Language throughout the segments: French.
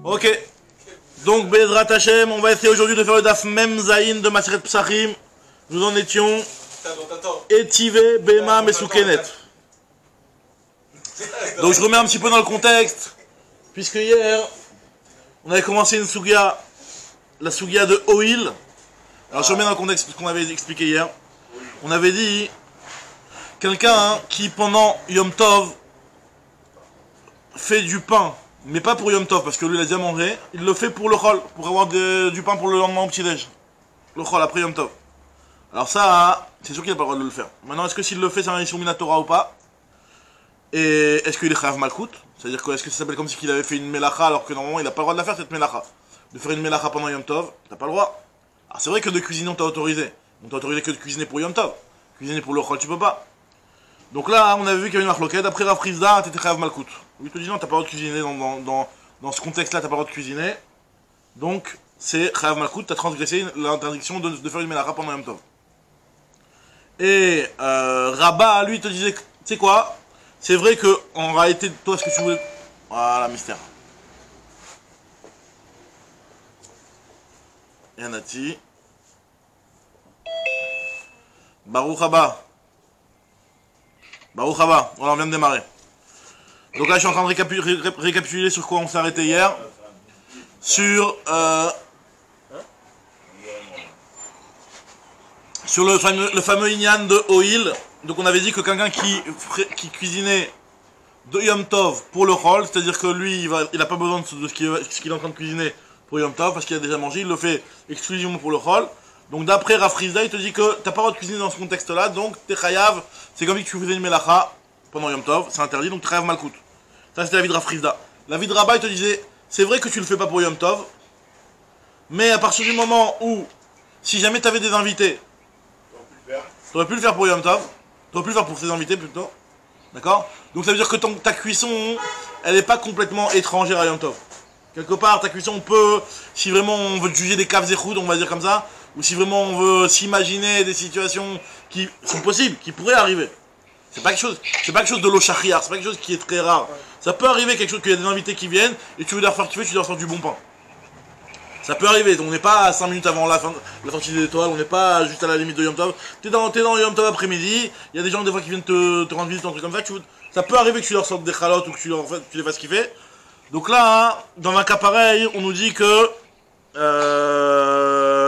Ok. Donc, Bezrat Hashem, on va essayer aujourd'hui de faire le Daf Mem Zayin de Maseret Psachim. Nous en étions Etive, Bema, Mesoukenet. Donc, je remets un petit peu dans le contexte. Puisque hier, on avait commencé une Sugia, la Sugia de Oil. Alors, je remets dans le contexte ce qu'on avait expliqué hier. On avait dit quelqu'un qui, pendant Yom Tov, fait du pain, mais pas pour Yom Tov, parce que lui il a déjà mangé, il le fait pour le Chol, pour avoir du pain pour le lendemain au petit-déj. Le Chol, après Yom Tov. Alors ça, c'est sûr qu'il n'a pas le droit de le faire. Maintenant, est-ce que s'il le fait, c'est un issue Minatora ou pas? Et est-ce qu'il est Chayav Malkout? C'est-à-dire que est-ce que ça s'appelle comme si il avait fait une Melacha, alors que normalement il n'a pas le droit de la faire, cette Melacha? De faire une Melacha pendant Yom Tov, t'as pas le droit. Alors c'est vrai que de cuisiner on t'a autorisé. On t'a autorisé que de cuisiner pour Yom Tov. Cuisiner pour le Chol, tu peux pas. Donc là, on avait vu qu'il y avait une marloquette. Après Rav Frizda, t'étais Chayav Malkout. Il te dit non, t'as pas le droit de cuisiner dans ce contexte-là, t'as pas le droit de cuisiner. Donc, c'est Chayav Malkout, t'as transgressé l'interdiction de faire une Melacha pendant Yom Tov. Et Rabat, lui, il te disait, tu sais quoi? C'est vrai que, en réalité, toi, ce que tu voulais. Voilà, mystère. Yanati. Baruch Haba. Baruch Haba, voilà, on vient de démarrer. Donc là, je suis en train de récapituler sur quoi on s'est arrêté hier. Sur le fameux Inyan de Oil. Donc on avait dit que quelqu'un qui cuisinait de Yom Tov pour le Chol, c'est-à-dire que lui, il n'a pas besoin de ce qu'il est en train de cuisiner pour Yom Tov, parce qu'il a déjà mangé, il le fait exclusivement pour le Chol. Donc d'après Rav Frizda, il te dit que t'as pas le droit de cuisiner dans ce contexte-là, donc t'es chayav, c'est comme si tu faisais une melacha pendant Yom Tov, c'est interdit, donc t'es chayav malkout. Ça c'était l'avis de Rav Frizda. L'avis de Rabat, il te disait, c'est vrai que tu le fais pas pour Yom Tov, mais à partir du moment où, si jamais t'avais des invités, t'aurais pu le faire pour Yom Tov, t'aurais pu le faire pour tes invités plutôt, d'accord? Donc ça veut dire que ta cuisson, elle n'est pas complètement étrangère à Yom Tov. Quelque part, ta cuisson, on peut, si vraiment on veut juger des caves zéchoud, on va dire comme ça, ou si vraiment on veut s'imaginer des situations qui sont possibles, qui pourraient arriver. C'est pas quelque chose de l'eau shahriar, c'est pas quelque chose qui est très rare. Ça peut arriver quelque chose qu'il y a des invités qui viennent et tu veux leur faire kiffer, tu leur sors du bon pain. Ça peut arriver, on n'est pas à 5 minutes avant la sortie des étoiles, on n'est pas juste à la limite de Yom Tov. T'es dans Yom Tov après-midi, il y a des gens des fois qui viennent te rendre visite, un truc comme ça, ça peut arriver que tu leur sortes des chalotes ou que tu les fasses kiffer. Donc là, hein, dans un cas pareil, on nous dit que...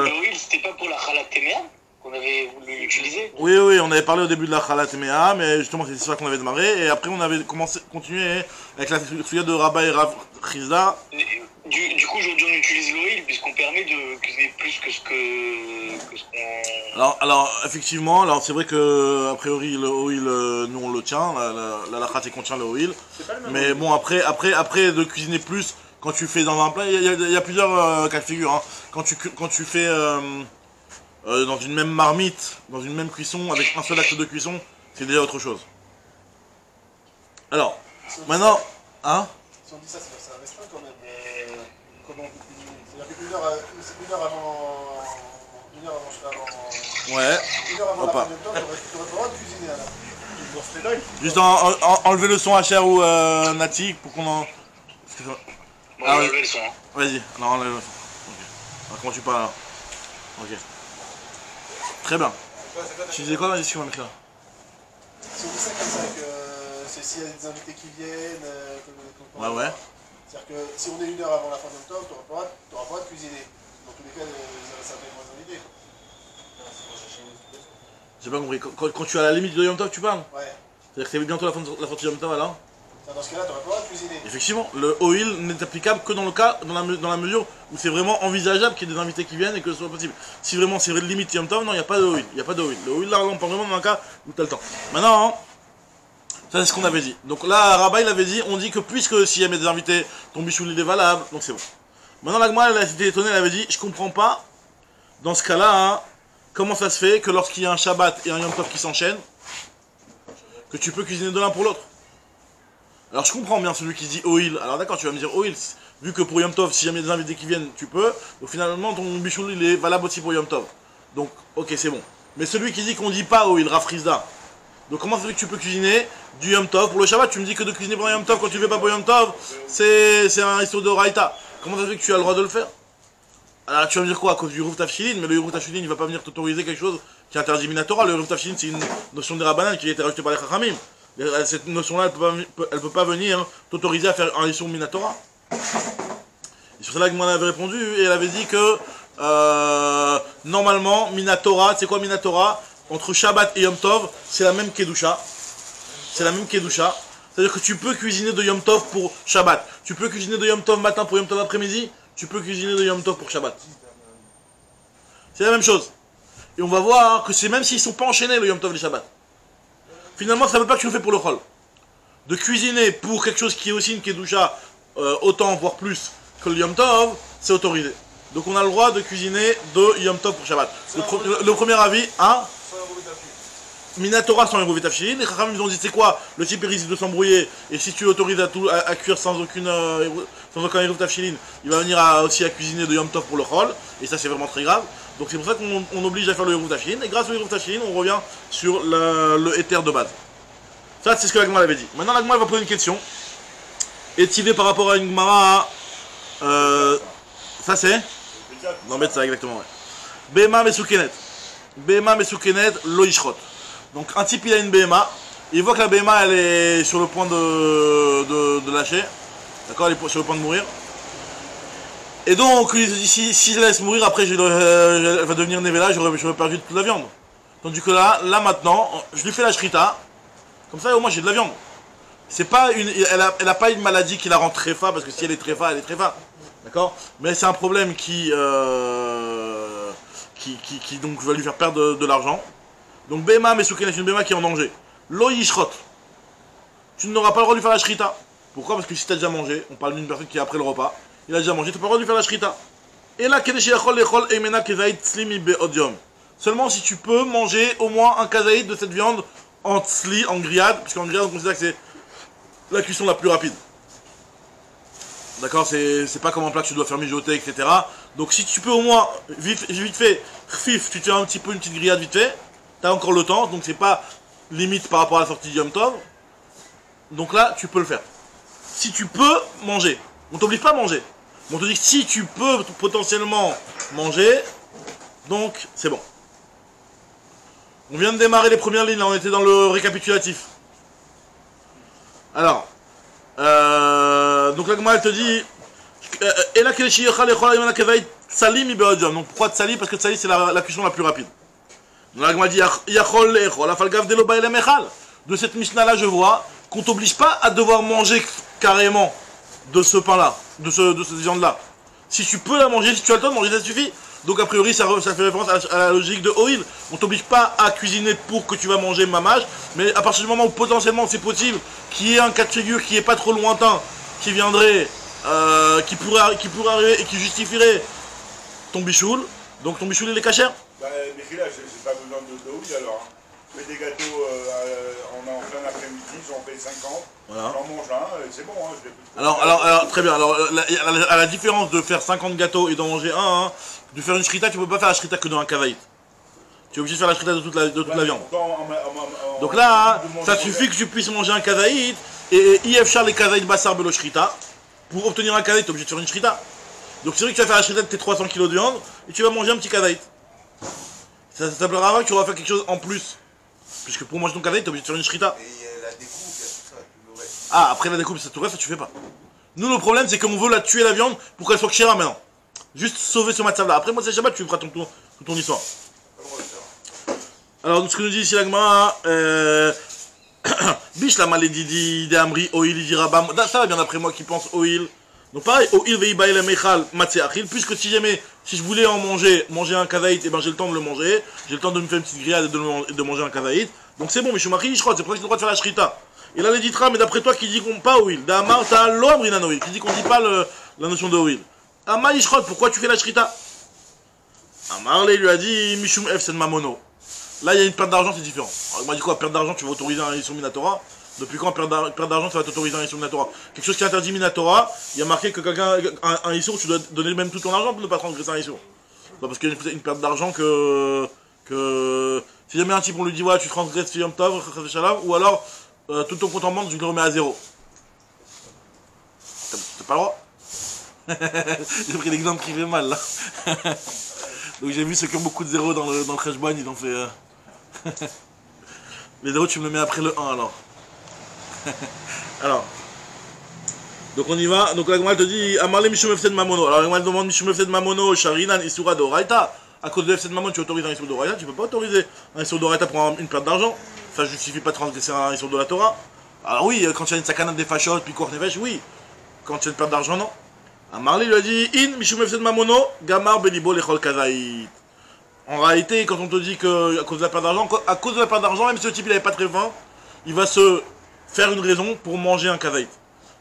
Oui, c'était pas pour la Khalat Temea qu'on avait voulu l'utiliser. Oui, on avait parlé au début de la Khalat Temea, mais justement c'est ça qu'on avait démarré, et après on avait continué avec la suite de Rabat et Rav Frizda. Du coup, aujourd'hui on utilise l'oil puisqu'on permet de cuisiner plus que ce qu'on... Alors effectivement, alors c'est vrai que a priori le oil, nous on le tient, la lachat c'est qu'on tient le oil, mais bon après de cuisiner plus, quand tu fais dans un plat, il y a plusieurs cas de figure, hein. Quand tu fais dans une même marmite, dans une même cuisson, avec un seul acte de cuisson, c'est déjà autre chose. Alors, maintenant, hein? Si on dit ça, c'est un restreint quand même. Comment on peut cuisiner? C'est-à-dire qu'une heure avant... Ouais. Une heure avant la fin de temps, tu n'aurais pas le droit de cuisiner alors. Juste enlever le son HR ou Nati pour qu'on en... Moi, je vais enlever le son. Hein. Vas-y, non, enlève le son. Ok. Alors, comment tu parles là? Ok. Très bien. Tu disais quoi dans la discussion avec là? Si on dit ça comme ça, que c'est s'il y a des invités qui viennent... Ouais. C'est-à-dire que si on est une heure avant la fin de temps, tu n'auras pas le droit de cuisiner. Dans tous les cas, ça fait moins invités. J'ai pas compris. Quand tu es à la limite de Yom Tov, tu parles? Ouais. C'est-à-dire que c'est bientôt la sortie de Yom Tov alors? Dans ce cas-là, tu n'auras pas le droit de cuisiner. Effectivement, le oil n'est applicable que dans la mesure où c'est vraiment envisageable qu'il y ait des invités qui viennent et que ce soit possible. Si vraiment c'est limite Yom Tov, non, il n'y a pas de oil. Le oil, là, on parle vraiment dans un cas où tu as le temps. Maintenant, hein, ça c'est ce qu'on avait dit. Donc là, Rabat, il avait dit, on dit que puisque s'il y a des invités, ton bichouli est valable, donc c'est bon. Maintenant, l'Agma, elle a été étonnée, elle avait dit, je comprends pas, dans ce cas-là, hein, comment ça se fait que lorsqu'il y a un Shabbat et un Yom Tov qui s'enchaînent, que tu peux cuisiner de l'un pour l'autre? Alors je comprends bien celui qui dit oil. Alors d'accord, tu vas me dire oil, vu que pour Yom Tov, si jamais il y a des invités qui viennent, tu peux. Donc finalement, ton bichouli, il est valable aussi pour Yom Tov. Donc, ok, c'est bon. Mais celui qui dit qu'on dit pas oil, Rav Frizda. Donc comment ça fait que tu peux cuisiner du Yom Tov pour le Shabbat? Tu me dis que de cuisiner pour Yom Tov quand tu fais pas pour Yom Tov, c'est un histoire de Raïta. comment ça se fait que tu as le droit de le faire? Alors tu vas me dire quoi? À cause du Eruv Tafshilin, mais le Eruv Tafshilin il va pas venir t'autoriser quelque chose qui est interdit Minatora. Le Eruv Tafshilin c'est une notion de Rabbanan qui a été rajoutée par les Chachamim. Cette notion-là elle peut pas venir t'autoriser à faire un Issour Minatora. Et sur cela que moi elle avait répondu et elle avait dit que normalement Minatora, c'est quoi Minatora? Entre Shabbat et Yom Tov, c'est la même Kedusha. C'est la même Kedusha. C'est-à-dire que tu peux cuisiner de Yom Tov pour Shabbat. Tu peux cuisiner de Yom Tov matin pour Yom Tov après-midi. Tu peux cuisiner de Yom Tov pour Shabbat. C'est la même chose. Et on va voir que c'est même s'ils ne sont pas enchaînés le Yom Tov et le Shabbat. Finalement, ça ne veut pas que tu le fais pour le Chol. De cuisiner pour quelque chose qui est aussi une Kedusha, autant voire plus que le Yom Tov, c'est autorisé. Donc on a le droit de cuisiner de Yom Tov pour Shabbat. Le premier avis, hein? Minatora sans Eruv Tafshilin, les Chachamim ils ont dit c'est quoi? Le type risque de s'embrouiller et si tu l'autorises à cuire sans aucun Eruv Tafshilin, il va venir aussi à cuisiner de Yom Tov pour le Chol et ça c'est vraiment très grave. Donc c'est pour ça qu'on oblige à faire le Eruv Tafshilin et grâce au Eruv Tafshilin on revient sur le éther de base. Ça c'est ce que la Gemara avait dit. Maintenant la Gemara va poser une question étivée par rapport à une Gemara. Ça c'est non mais ça exactement ouais. Behema Mesukenet. Behema Mesukenet lo Yishrot. Donc un type il a une BMA, il voit que la BMA elle est sur le point de lâcher, d'accord, elle est sur le point de mourir. Et donc il se dit si je la laisse mourir après elle va devenir Nevela, j'aurais perdu toute la viande. Tandis que là maintenant, je lui fais la shrita, comme ça au moins j'ai de la viande. C'est pas elle a pas une maladie qui la rend tréfa, parce que si elle est tréfa, elle est tréfa. D'accord? Mais c'est un problème qui donc va lui faire perdre de l'argent. Donc Behema Mesukenet, une Behema qui est en danger. Lo Yishrot. Tu n'auras pas le droit de lui faire la shrita. Pourquoi? Parce que si tu as déjà mangé, on parle d'une personne qui est après le repas, il a déjà mangé, tu n'as pas le droit de lui faire la shrita. Et là, seulement si tu peux manger au moins un kazaïd de cette viande en tzli, en grillade, parce qu'en grillade on considère que c'est la cuisson la plus rapide. D'accord, c'est pas comme un plat que tu dois faire mijoter, etc. Donc si tu peux au moins, vite fait, tu te fais un petit peu une petite grillade vite fait, t'as encore le temps, donc c'est pas limite par rapport à la sortie du Yom Tov. Donc là, tu peux le faire. Si tu peux manger, on t'oblige pas à manger. On te dit que si tu peux potentiellement manger, donc c'est bon. On vient de démarrer les premières lignes, là on était dans le récapitulatif. Alors, donc la Gemara elle te dit, donc pourquoi tsali? Parce que tsali c'est la cuisson la plus rapide. Donc la Gemara dit, de cette Mishnah là je vois qu'on t'oblige pas à devoir manger carrément de ce pain là, de cette viande là. Si tu peux la manger, si tu as le temps de manger, ça suffit. Donc a priori ça fait référence à la logique de Oil. On t'oblige pas à cuisiner pour que tu vas manger mamage, mais à partir du moment où potentiellement c'est possible qu'il y ait un cas de figure qui est pas trop lointain, qui viendrait, qui pourrait arriver et qui justifierait ton bichoul, donc ton bichoul il est cachère. Bah mais là j'ai pas besoin de Oil alors. Je fais des gâteaux en plein après-midi, j'en fais 50, voilà. J'en mange un, c'est bon, hein, je l'ai plus. Alors, très bien, alors à la différence de faire 50 gâteaux et d'en manger un, de faire une shrita, tu peux pas faire la shrita que dans un kavaït. Tu es obligé de faire la shrita de toute la viande. Donc là, ça suffit que tu puisses manger un kavaït, et IFchar les kavaït bassar belo shrita, pour obtenir un kavaït, tu es obligé de faire une shrita. Donc c'est vrai que tu vas faire la shrita de tes 300 kg de viande, et tu vas manger un petit kavaït. Ça s'appellera que tu vas faire quelque chose en plus. Puisque pour manger ton kavaït, tu es obligé de faire une shrita. Et la découpe, tout ça, tout le reste. Ah, après la découpe, ça tout reste, ça tu fais pas. Nous, le problème, c'est qu'on veut la tuer la viande pour qu'elle soit kshira maintenant. Juste sauver ce matzav là. Après, moi, c'est Shabbat, tu feras ton histoire. Alors, ce que nous dit ici la Gemara, Bish la malédie d'Amri, Oil, il dira Bam. Ça va bien d'après moi qui pense Oil. Donc, pareil, Oil, Veibaï, la Mechal, Matzé Achil. Puisque si je voulais en manger un kavaït, et ben j'ai le temps de le manger. J'ai le temps de me faire une petite grillade et de manger un kavaït. Donc, c'est bon, mais je suis marié, je crois, c'est pour ça que j'ai le droit de faire la shrita. Et là, les ditra, mais d'après toi, qui dit qu'on pas Oil. D'Amar, t'as l'homme, Rinan Oil, qui dit qu'on dit pas la notion de Oil. Amar Yishrot, pourquoi tu fais la shrita? Amar lui a dit Mishum F c'est Mamono. Là il y a une perte d'argent, c'est différent. Alors, il m'a dit quoi? Perte d'argent, tu vas autoriser un Issour Minatora? Depuis quand perte d'argent, ça va t'autoriser un Issour Minatora? Quelque chose qui est interdit Minatora, il y a marqué que quelqu'un, un Issour, tu dois donner même tout ton argent pour ne pas transgresser un Issour. Parce qu'il y a une perte d'argent que. Si jamais un type on lui dit ouais, tu transgresses Yom Tov, ou alors tout ton compte en banque, tu le remets à zéro. T'as pas le droit. J'ai pris l'exemple qui fait mal là. Donc j'ai vu ceux qui ont beaucoup de zéros dans le Kheshbon, ils ont fait... Les zéros tu me le mets après le 1 alors. Alors. Donc on y va. Donc la Gemara te dit Amarle Mishum Efsed Mamono. Alors la Gemara demande Mishum Efsed Mamono, Sharinan, Isura d'Oraita. À cause de Efsed Mamono, tu autorises un Isura d'Oraita. Tu peux pas autoriser un Isura d'Oraita pour une perte d'argent. Ça justifie pas de transgresser un Isura de la Torah. Alors oui, quand il y a une sakana des fachot, puis quoi, oui. Quand il y a une perte d'argent, non. Amarle lui a dit In Mishum Efsed Mamono, Gamar Belibo Lechol Kazaït. En réalité, quand on te dit que à cause de la perte d'argent, même si le type il avait pas très faim, il va se faire une raison pour manger un kazaït.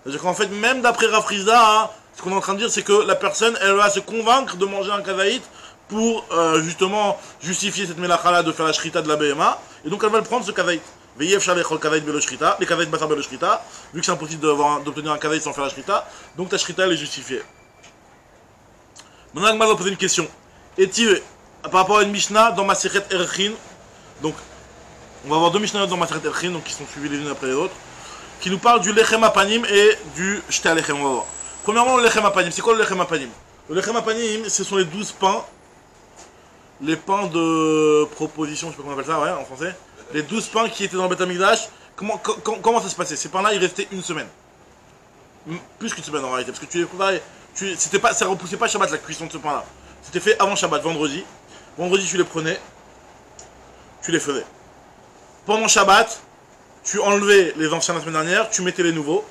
C'est-à-dire qu'en fait, même d'après Rafrizda, hein, ce qu'on est en train de dire, c'est que la personne, elle va se convaincre de manger un kazaït pour justement justifier cette melachala de faire la shrita de la BMA, et donc elle va le prendre ce kazaït. Veyev shalech le kazaït belo shrita, les kazaït basar belo shrita, vu que c'est impossible d'obtenir un kazaït sans faire la shrita, donc ta shrita elle est justifiée. Maintenant, on va poser une question. Est-il par rapport à une Mishnah dans Masechet Erchin, donc on va avoir deux Mishnahs dans Masechet Erchin, donc qui sont suivis les unes après les autres, qui nous parlent du Lechem Apanim et du Shte Alechem. On va voir. Premièrement, le Lechem Apanim. C'est quoi le Lechem Apanim? Le Lechem Apanim, ce sont les 12 pains, les pains de proposition, je sais pas comment on appelle ça, ouais, en français. Les 12 pains qui étaient dans le Beth Amikdash. Comment ça se passait? Ces pains-là, ils restaient une semaine. Plus qu'une semaine en réalité, parce que tu les préparais. Ça repoussait pas Shabbat la cuisson de ce pain-là. C'était fait avant Shabbat, vendredi. Vendredi, tu les prenais, tu les faisais. Pendant Shabbat, tu enlevais les anciens la semaine dernière, tu mettais les nouveaux.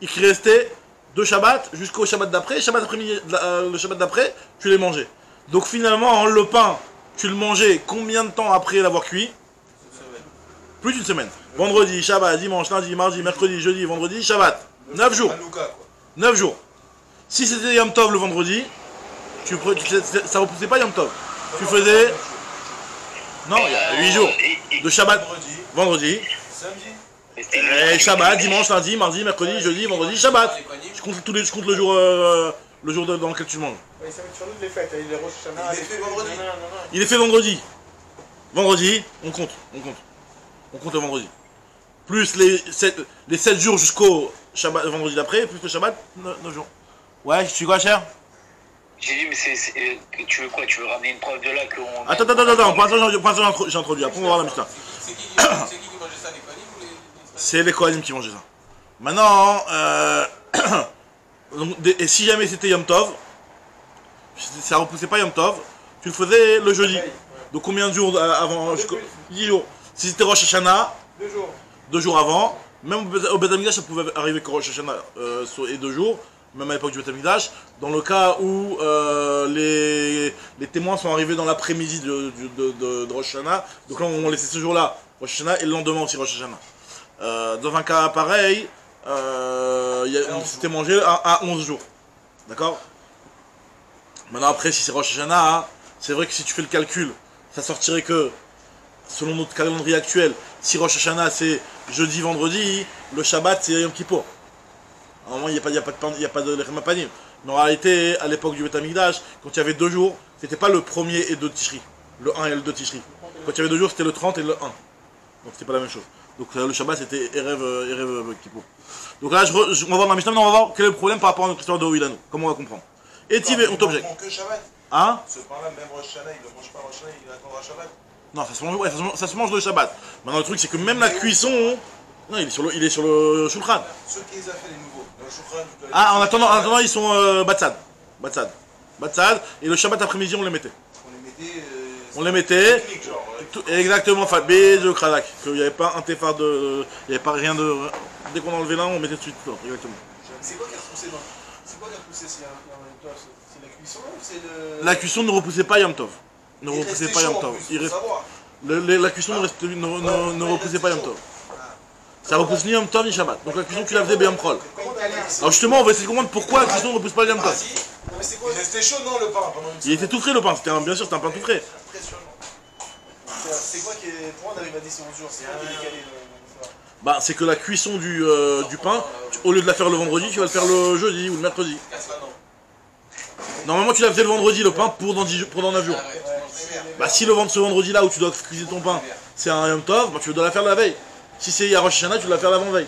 Il restait de Shabbat jusqu'au Shabbat d'après. Le Shabbat d'après, tu les mangeais. Donc finalement, le pain, tu le mangeais combien de temps après l'avoir cuit? Plus d'une semaine. Vendredi, Shabbat, dimanche, lundi, mardi, mercredi, jeudi, vendredi, Shabbat. 9 jours. 9 jours. Si c'était Yom Tov le vendredi, ça repoussait pas Yom Tov. Tu faisais... Non, il y a 8 jours. De Shabbat, vendredi, et Shabbat, dimanche, lundi, mardi, mercredi, jeudi, vendredi, Shabbat. Je compte le jour dans lequel tu manges. Il est fait vendredi. Vendredi, on compte. On compte le vendredi. Plus les 7 jours jusqu'au Shabbat, vendredi d'après, plus le Shabbat, 9 jours. Ouais, tu dis quoi, cher? J'ai dit, mais tu veux quoi? Tu veux ramener une preuve de là qu'on... Attends, pour l'instant j'ai introduit, après on va voir la Mishnah. C'est qui qui mangeait ça, les Kohanim ou les... C'est les Kohanim qui mangeaient ça. Maintenant, et si jamais c'était Yom Tov, ça repoussait pas Yom Tov, tu le faisais le jeudi. Donc combien de jours avant? 10 jours. Si c'était Rosh Hashanah, 2 jours avant, même au Beth Amikdash ça pouvait arriver que Rosh Hashanah et 2 jours. Même à l'époque du Beth Amikdash, dans le cas où les témoins sont arrivés dans l'après-midi de Rosh Hashanah, donc là on laissait ce jour-là Rosh Hashanah et le lendemain aussi Rosh Hashanah. Dans un cas pareil, c'était mangé à 11 jours. D'accord? Maintenant après, si c'est Rosh Hashanah, c'est vrai que si tu fais le calcul, ça sortirait que, selon notre calendrier actuel, si Rosh Hashanah c'est jeudi, vendredi, le Shabbat c'est Yom Kippour. Normalement, il n'y a pas de Lechem Apanim. Mais en réalité, à l'époque du Beth Amikdash, quand il y avait 2 jours, c'était pas le premier et 2 Tishri. Le 1 et le 2 Tishri. Quand il y avait 2 jours, c'était le 30 et le 1. Donc c'était pas la même chose. Donc le Shabbat, c'était Erev Kippour. Donc là, on va voir dans la Mishnah, mais on va voir quel est le problème par rapport à notre histoire de Oilanu. Comment on va comprendre. Et Tivé, on t'objecte. Que Shabbat. Hein? Ce pain-là, même Rosh Hashanah, il ne mange pas Rosh Hashanah, il attendra Shabbat. Non, ça se mange le Shabbat. Maintenant, le truc, c'est que même la cuisson... Non, il est sur le Shulchan. Ceux qui les a fait, les nouveaux. Le Shulchan, Ah, en attendant, ils sont Batsad. Et le Shabbat après-midi, on les mettait. On les mettait. Exactement, Fabé de Kradak. Qu'il n'y avait pas un téphar de. Il n'y avait pas rien de. Dès qu'on enlevait l'un, on mettait tout de suite. Exactement. C'est quoi qui a repoussé dans... C'est quoi qui a repoussé? C'est la cuisson ou c'est le... La cuisson ne repoussait pas Yom Tov. Ne repoussait pas Yom Tov. La cuisson ne repoussait pas Yom Tov. Ça repousse ni Yom Tov ni Shabbat. Donc la cuisson tu la faisais B'Yom Chol. Alors justement on va essayer de comprendre pourquoi la cuisson ne repousse pas Yom Tov. Il restait chaud non le pain pendant une semaine. Il était tout frais le pain, bien sûr c'était un pain tout frais. C'est quoi qui est... Pourquoi on arrive à 10 et 11 jours? C'est quoi qui est décalé Bah c'est que la cuisson du pain, au lieu de la faire le vendredi, tu vas le faire le jeudi ou le mercredi. Normalement tu la faisais le vendredi le pain pour dans 9 jours. Bah si ce vendredi là où tu dois cuisiner ton pain c'est un Yom Tov, bah tu dois la faire la veille. Si c'est Rosh Hashanah, tu dois la faire l'avant-veille.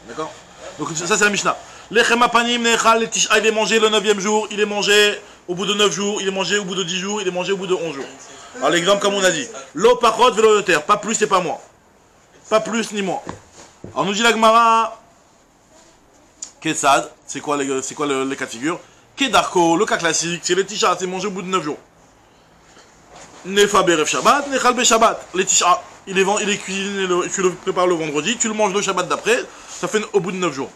D'accord? Donc ça c'est la Mishnah. Lechem apanim nechal le tisha, il est mangé le 9e jour, il est mangé au bout de 9 jours, il est mangé au bout de 10 jours, il est mangé au bout de 11 jours. Alors l'exemple comme on a dit, lo parot velo yoter, pas plus et pas moins. Pas plus ni moins. Alors nous dit la Gemara, Kessad, c'est quoi les cas de figure? Kedarko, le cas classique, c'est les tisha, c'est mangé au bout de 9 jours. Nefa beref Shabbat, nechal be Shabbat. Les tisha, il est cuisiné, tu le prépares le vendredi, tu le manges le Shabbat d'après, ça fait au bout de 9 jours.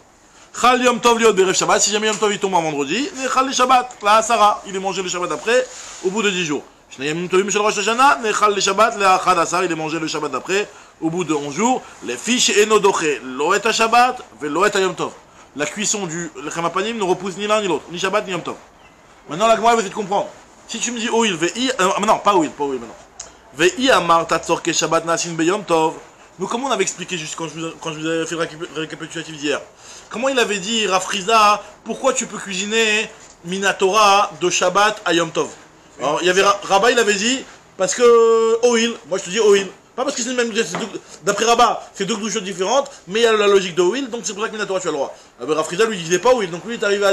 Chal Yom Tov liot beref Shabbat, si jamais Yom Tov il tombe un vendredi, nechal le Shabbat, la Asara, il est mangé le Shabbat d'après, au bout de 10 jours. Yom Tov Mishel Rosh Hashanah, nechal le Shabbat, la Achad Asar, il est mangé le Shabbat d'après, au bout de 11 jours. Les fiches et nodoché, loet à Shabbat, veloet à Yom Tov. La cuisson du Lechem apanim ne repousse ni l'un ni l'autre, ni Shabbat ni Yom Tov. Maintenant la Gemara va essayer de comprendre. Si tu me dis oil, vei, non, pas oil maintenant. Vei amar tatzor ke Shabbat nasin be Yom Tov. Nous, comment on avait expliqué juste quand je vous avais fait le récapitulatif d'hier, comment il avait dit Rafriza, pourquoi tu peux cuisiner Minatora de Shabbat à Yom Tov? Alors, il y avait Rabat, il avait dit, parce que oil, moi je te dis oil. Pas parce que c'est le même, d'après Rabat, c'est deux douches différentes, mais il y a la logique de oil, donc c'est pour ça que Minatora tu as le droit. Rafriza lui disait pas oil, donc lui il est arrivé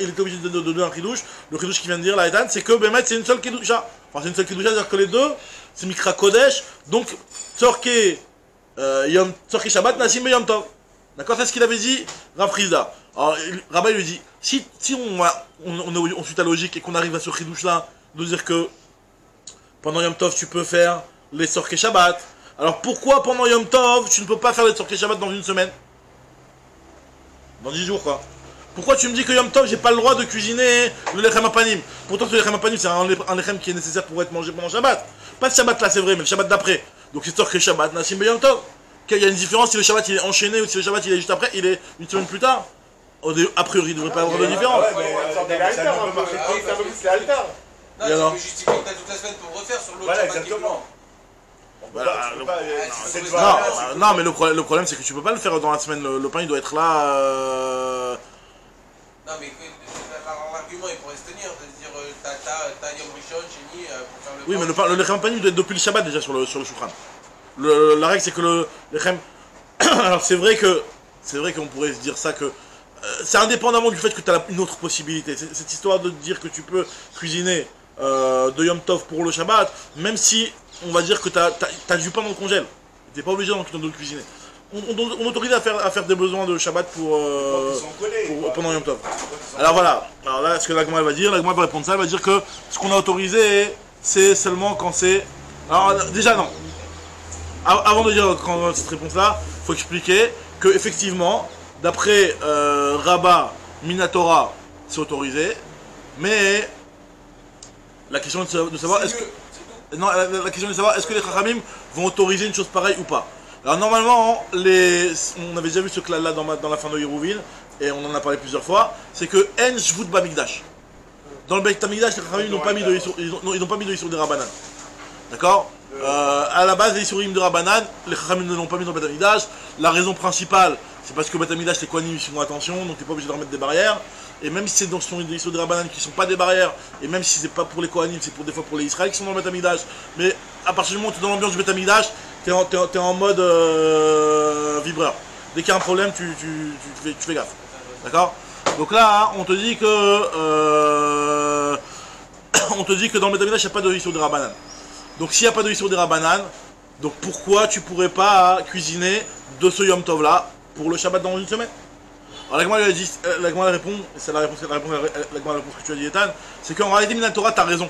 il était obligé de donner un chidouche. Le chidouche qui vient de dire, la Etan, c'est que Bemet c'est une seule chidoucha. Enfin c'est une seule chidoucha, c'est-à-dire que les deux, c'est Mikra Kodesh, donc Tzorke Shabbat Nasim be Yom Tov. D'accord, c'est ce qu'il avait dit Rafriza. Alors Rabat lui dit, si on suit ta logique et qu'on arrive à ce chidouche là, de dire que pendant Yom Tov tu peux faire les Tzorke Shabbat. Alors pourquoi pendant Yom Tov tu ne peux pas faire les Tzorke Shabbat dans une semaine? Dans 10 jours quoi. Pourquoi tu me dis que Yom Tov j'ai pas le droit de cuisiner le Lechem apanim? Pourtant ce Lechem apanim c'est un Lechem qui est nécessaire pour être mangé pendant Shabbat. Pas le Shabbat là c'est vrai, mais le Shabbat d'après. Donc c'est Tzorke Shabbat, Nasim be Yom Tov. Il y a une différence si le Shabbat il est enchaîné ou si le Shabbat il est juste après, il est une semaine plus tard. A priori il ne devrait pas y avoir de différence. C'est alter. Non, tu peux justifier que tu as toute la semaine pour refaire sur l'autre Voilà, Shabbat qui est blanc. Non, mais le problème c'est que tu peux pas le faire dans la semaine. Le pain il doit être là. Non, mais l'argument il pourrait se tenir de se dire t'as Yom Rishon, Sheni pour faire le. Oui, mais le Lechem apanim doit être depuis le Shabbat déjà sur le Shulchan. La règle c'est que le Lechem. Alors c'est vrai qu'on pourrait se dire ça que. C'est indépendamment du fait que tu as une autre possibilité. Cette histoire de dire que tu peux cuisiner de Yom Tov pour le Shabbat, même si on va dire que tu as du pain dans le congèle. Tu n'es pas obligé de le cuisiner. On autorise à faire des besoins de Shabbat pendant Yom Tov. Alors voilà. Alors là, ce que la Gemara va dire, la Gemara va répondre ça, elle va dire que ce qu'on a autorisé, c'est seulement quand c'est... Alors déjà non. Avant de dire cette réponse-là, il faut expliquer que effectivement, d'après Rabat, Minatora, c'est autorisé, mais la question est de savoir est-ce que... Non, la question est de savoir est-ce que les Chachamim vont autoriser une chose pareille ou pas. Alors normalement, on avait déjà vu ce clal-là dans la fin de Yeruvin, et on en a parlé plusieurs fois, c'est que En Shvut Bamikdash. Dans le Beit Hamikdash, les Chachamim n'ont pas mis de Issour de Rabbanan. D'accord? À la base, les Issourim de Rabbanan, les Chachamim ne l'ont pas mis dans le Beit Hamikdash. La raison principale, c'est parce que Beit Hamikdash, les Kohanim, ils font attention, donc tu n'es pas obligé de leur mettre des barrières. Et même si c'est dans des Issourim de Rabbanan qui ne sont pas des barrières, et même si c'est pas pour les Kohanim, c'est des fois pour les Israël qui sont dans le Beit Hamikdash. Mais à partir du moment où tu es dans l'ambiance du Beit Hamikdash, tu es en mode vibreur. Dès qu'il y a un problème, tu fais gaffe. D'accord? Donc là, on te dit que dans le Beit Hamikdash, il n'y a pas de Issur de Rabbanan. Donc s'il n'y a pas de Issur de Rabbanan, donc pourquoi tu pourrais pas cuisiner de ce Yom Tov là pour le Shabbat dans une semaine? Alors la Gemara répond, c'est la réponse que tu as dit Ethan, c'est qu'en réalité Minatora t'as raison.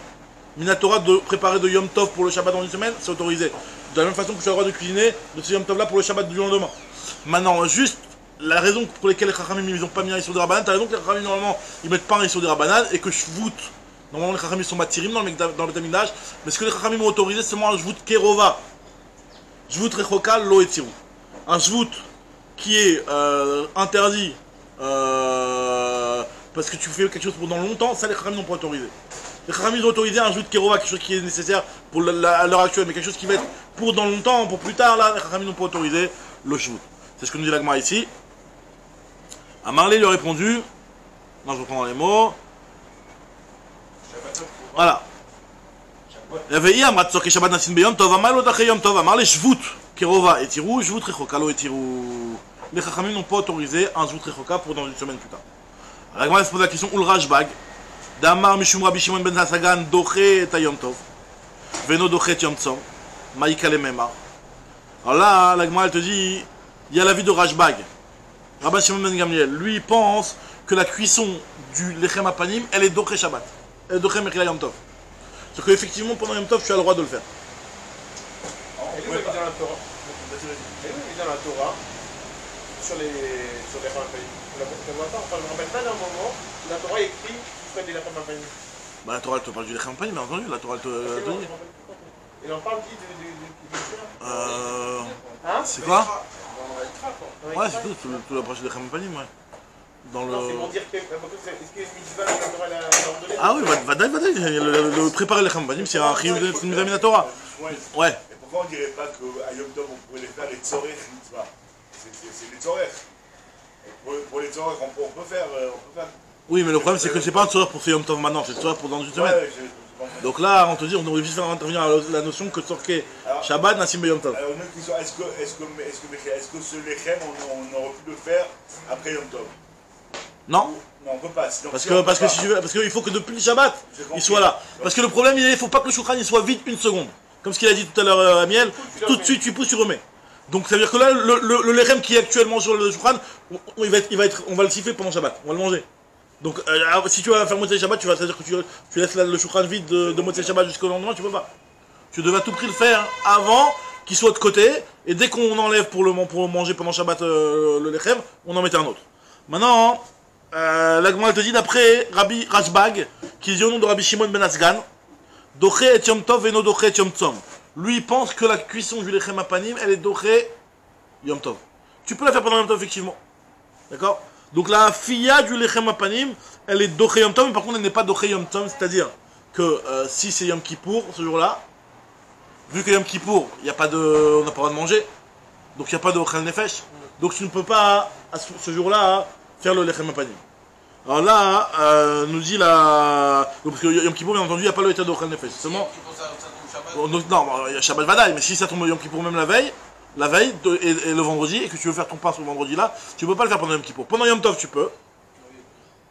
Minatora de préparer de Yom Tov pour le Shabbat dans une semaine, c'est autorisé. De la même façon que tu as le droit de cuisiner de ce Yom Tov là pour le Shabbat du lendemain. Maintenant, juste la raison pour laquelle les Chachamim ils n'ont pas mis un Issur de Rabbanan, t'as raison que les Chachamim normalement ils mettent pas un Issur de Rabbanan et que Shvut, normalement les Chachamim sont matirim dans le Beit Hamikdash, mais ce que les Chachamim ont autorisé c'est seulement un Shvut Kerova. Shvut Rechoka Lo Etzirou. Un Shvut qui est interdit parce que tu fais quelque chose pendant longtemps, ça les Chachamim n'ont pas autorisé. Les Chachamim ont autorisé un Shvut Kerova, quelque chose qui est nécessaire pour à l'heure actuelle, mais quelque chose qui va être pour dans longtemps, pour plus tard, là les Chachamim n'ont pas autorisé le Shvut. C'est ce que nous dit la Gemara ici. Amarlé lui a répondu. Non, je reprends dans les mots. Voilà. Il y avait hier, Matzoke Shabbat Nasin Beyom Tov, Amarlé Otaché Yom Tov, Amarlé Shvut, Kerova et Tirou, Shvut Rechoka Lo et Tirou. Les Chachamim n'ont pas autorisé un Shvut Rechoka pour dans une semaine plus tard. La Gemara se pose la question, où le Rashbag Damar Mishum Rabbi Shimon ben Hasagan Doche et Yom Tov. Veno Doche et Yom Tzom. Maïka le Memar. Alors là, la Gemara elle te dit, il y a l'avis de Rashbag. Rabbi Shimon ben Gamliel, lui, il pense que la cuisson du Lechem Apanim, elle est Doche Shabbat. Elle est Doche Mechila Yom Tov. C'est qu'effectivement, pendant Yom Tov, tu as le droit de le faire. Et lui, il est dans la Torah. Et lui, il est dans la Torah. Sur les Rampanim. Je ne me rappelle pas d'un moment où la Torah écrit qu'il ferait des Rampanim. Bah, la Torah, elle te parle du Lechem Apanim, bien entendu. La Torah, elle te dit. Il en parle qui C'est quoi? Ouais, c'est tout la partie du Lechem Apanim, ouais. Dans le... Non, c'est pour dire que... Est-ce que une mitzvah, la Torah l'a ordonné? Ah oui, vadaï. Le préparer le Lechem Apanim, c'est un chiyuv de Mitzvah Torah. Ouais. Et pourquoi on ne dirait pas qu'à Yom Tov, on pourrait les faire les tzorech mitzvah? C'est les tzorech. Pour les tzorech, on peut faire... Oui, mais le problème, c'est que c'est pas un tzorech pour ce Yom Tov maintenant, c'est un tzorech pour dans une semaine. Donc là, on te dit, on aurait juste faire intervenir la notion que tzorech Shabbat, Nassim Yom Tov. Alors, une autre question, est-ce que ce lechem, on aurait pu le faire après Yom Tov? Non. Non, on peut pas. Parce qu'il faut que depuis le Shabbat, il soit là. Parce que le problème, il faut pas que le shulchan il soit vide une seconde. Comme ce qu'il a dit tout à l'heure à Miel, tout de suite tu pousses, tu remets. Donc ça veut dire que là, le lechem qui est actuellement sur le shulchan, on va le siffler pendant Shabbat, on va le manger. Donc si tu vas faire Motzei Shabbat, c'est-à-dire que tu laisses le shulchan vide de Motzei Shabbat jusqu'au lendemain, tu peux pas. Tu devais à tout prix le faire avant qu'il soit de côté, et dès qu'on enlève pour manger pendant Shabbat le lechem, on en mettait un autre. Maintenant, la Gemara te dit d'après Rabbi Rashbag, qui dit au nom de Rabbi Shimon ben Hasagan, Doche et Yom Tov veno Doche et Yom Tzom. Lui, il pense que la cuisson du Lechem Apanim, elle est Doche Yom Tov. Tu peux la faire pendant Yom Tov, effectivement. D'accord? Donc la filla du Lechem Apanim, elle est Doche Yom Tov, mais par contre, elle n'est pas Doche Yom Tzom, c'est-à-dire que si c'est Yom Kippour, ce jour-là, vu que Yom Kippour, on n'a pas le droit de manger, donc il n'y a pas de Ochel Nefesh, donc tu ne peux pas, à ce jour-là, faire le Lechem Apanim. Alors là, nous dit la... Parce que Yom Kippour, bien entendu, il n'y a pas le état de Ochel Nefesh. Seulement... Non, il y a Shabbat Vadaï, mais si ça tombe Yom Kippour même la veille et le vendredi, et que tu veux faire ton pain ce vendredi-là, tu ne peux pas le faire pendant Yom Kippour. Pendant Yom Tov, tu peux.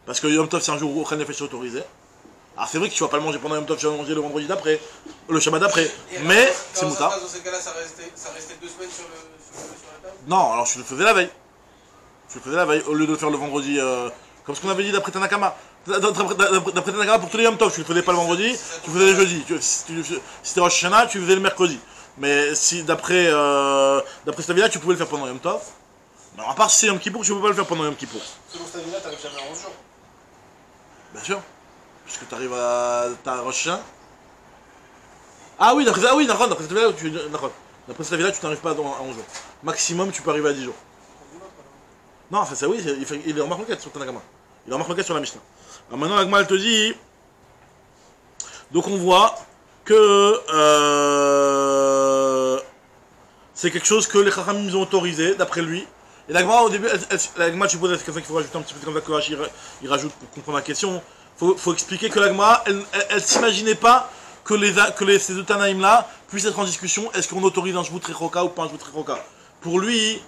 Parce que Yom Tov, c'est un jour où Ochel Nefesh est autorisé. Alors c'est vrai que tu ne vas pas le manger pendant Yom Tov, tu vas le manger le vendredi d'après, le Shabbat d'après. Mais c'est moutard. Dans ces cas-là, ça restait 2 semaines sur la table? Non, alors je le faisais la veille. Au lieu de le faire le vendredi, comme ce qu'on avait dit d'après Tanakama. D'après Tanakama, pour tous les Yom Tov, tu le faisais pas le vendredi, tu le faisais le jeudi. Si c'était Rosh Hashanah, tu le faisais le mercredi. Mais si d'après cette avis-là, tu pouvais le faire pendant Yom Tov. Mais à part si c'est Yom Kippour, tu ne peux pas le faire pendant Yom Kippour. Selon cette avis-là, t'arrives jamais à 11 jours. Bien sûr. Puisque tu arrives à ta Rosh Hashanah. Ah oui, d'après cette avis-là, tu n'arrives pas à 11 jours. Maximum, tu peux arriver à 10 jours. Non, enfin ça oui, il est en marque sur Tanakama. Il est en marque sur la Mishnah. Alors maintenant, Agma, elle te dit... Donc on voit que... c'est quelque chose que les Chachamim ont autorisé, d'après lui. Et l'Agma, au début, l'Agma, tu poses la question qu'il faut rajouter un petit peu, comme ça que Rashi, il rajoute pour comprendre la question. Faut expliquer que l'Agma, elle s'imaginait pas que ces deux Tanaïm là puissent être en discussion. Est-ce qu'on autorise un Shvut Rechoka ou pas un Shvut Rechoka? Pour lui...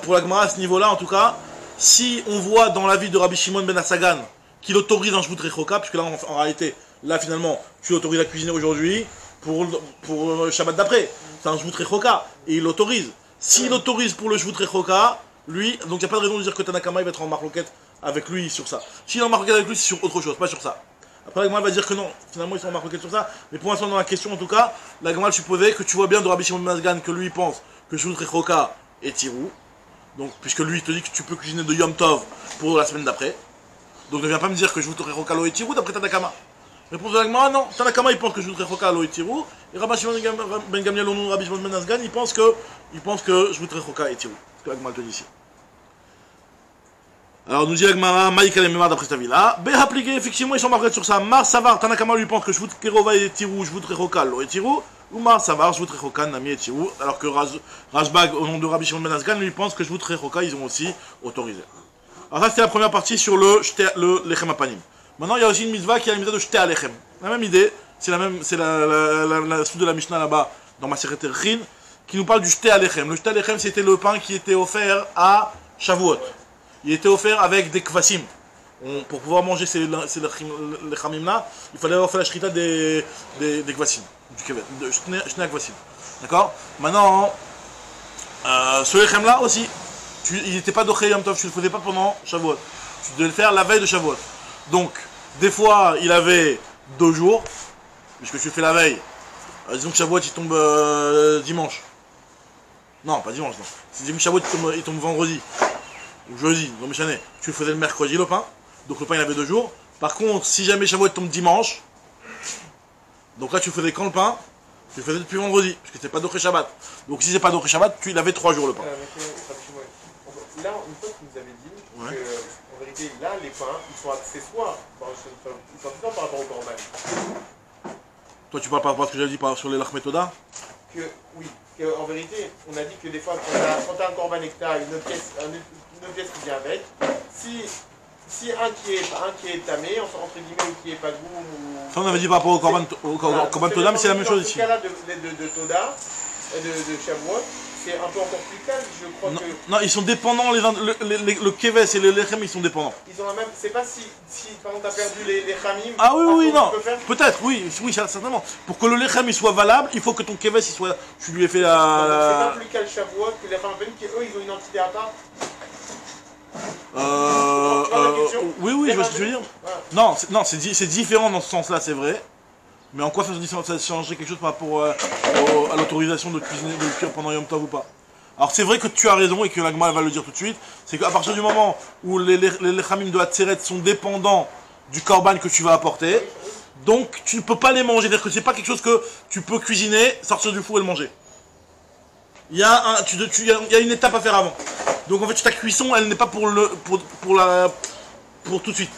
pour la Gemara à ce niveau-là, en tout cas, si on voit dans l'avis de Rabbi Shimon ben Hasagan qu'il autorise un Shvut Rechoka, puisque là, en réalité, là finalement, tu l'autorises à cuisiner aujourd'hui pour le Shabbat d'après. C'est un Shvut Rechoka, et il l'autorise. S'il autorise pour le Shvut Rechoka, lui, donc il n'y a pas de raison de dire que Tanakama il va être en marloquette avec lui sur ça. S'il est en marloquette avec lui, c'est sur autre chose, pas sur ça. Après, la Gemara va dire que non, finalement ils sont en marloquette sur ça, mais pour l'instant, dans la question, en tout cas, la Gemara supposait que tu vois bien de Rabbi Shimon ben Hasagan que lui pense que Shvut Rechoka est tirou. Donc, puisque lui, il te dit que tu peux cuisiner de Yom Tov pour la semaine d'après. Donc, ne viens pas me dire que je voudrais Rechoka lo et tirou d'après Tanakama. Réponse de l'Agma, non. Tanakama, il pense que je voudrais Rechoka lo et tirou. Et Rabbi Shimon ben Gamliel, au nom de Rabbi Shimon ben Hasagan, il pense que je voudrais Rechoka et tirou. C'est ce que l'Agma te dit ici. Alors, nous dit l'Agma, Maïka les mémoires d'après cette avis-là. B appliqué, effectivement, ils sont marqués sur ça. Mar Savar, Tanakama lui pense que je voudrais Kerova et tirou, je voudrais Rechoka lo et tirou. Oumar Savar, je voudrais Rechoka, Nami et Tirou, alors que Rashbag, au nom de Rabbi Shimon ben Hasagan, lui pense que je voudrais Rechoka, ils ont aussi autorisé. Alors ça c'était la première partie sur le Lechem Apanim. Maintenant il y a aussi une mitzvah qui est la mitzvah de Shte Alechem. La même idée, c'est la suite de la Mishnah là-bas, dans Masechet Erchin, qui nous parle du Shte Alechem. Le Shte Alechem c'était le pain qui était offert à Shavuot. Il était offert avec des kvasim. pour pouvoir manger ces lechamim là, il fallait avoir fait la shrita des kvasim, du kevet, de shnei kvasim. D'accord? Maintenant, ce lechem là aussi, il n'était pas doché Yom Tov, tu ne le faisais pas pendant Shavuot. Tu devais le faire la veille de Shavuot. Donc, des fois, il avait 2 jours, puisque tu le fais la veille. Disons que Shavuot il tombe dimanche. Non, pas dimanche, non. Disons que Shavuot il tombe vendredi. Ou jeudi, non mais tu le faisais le mercredi le pain. Donc le pain il avait 2 jours. Par contre, si jamais Shavuot tombe dimanche, donc là tu le faisais quand le pain? Tu le faisais depuis vendredi, parce que c'est pas d'Oché Shabbat. Donc si c'est pas d'Oché Shabbat, il avait 3 jours le pain. Là, une fois que tu nous avais dit qu'en vérité, là, les pains, ils sont accessoires. Ils sont accessoires par rapport au korban. Toi tu parles par rapport à ce que j'avais dit sur les lachmetoda? Oui, en vérité, on a dit que des fois, quand tu as un korban et que tu as une autre pièce qui vient avec, si un qui est tamé, entre guillemets, ou qui est pas goût, ou... Ça on avait dit par rapport au korban toda, mais c'est la même chose ici. Dans ce cas-là de Toda, de Shavuot, c'est un peu encore plus calme, je crois que... Non, ils sont dépendants, le keves et le lechem, ils sont dépendants. Ils ont la même... C'est pas si par exemple, tu as perdu les chamim... Ah oui, non, peut-être, oui, certainement. Pour que le lechem il soit valable, il faut que ton keves, tu lui aies fait la... C'est pas plus calme Shavuot que les chamim, qui eux, ils ont une entité à part. Oui, je vois ce que tu veux dire. Ouais. Non, c'est différent dans ce sens-là, c'est vrai. Mais en quoi ça changerait quelque chose par rapport à l'autorisation de cuisiner, de cuire pendant Yom Tov ou pas? Alors c'est vrai que tu as raison et que l'Agma va le dire tout de suite, c'est qu'à partir du moment où les lechamim de Hatzeret sont dépendants du korban que tu vas apporter, donc tu ne peux pas les manger, c'est-à-dire que c'est pas quelque chose que tu peux cuisiner, sortir du four et le manger. Il y a une étape à faire avant. Donc en fait ta cuisson elle n'est pas pour tout de suite,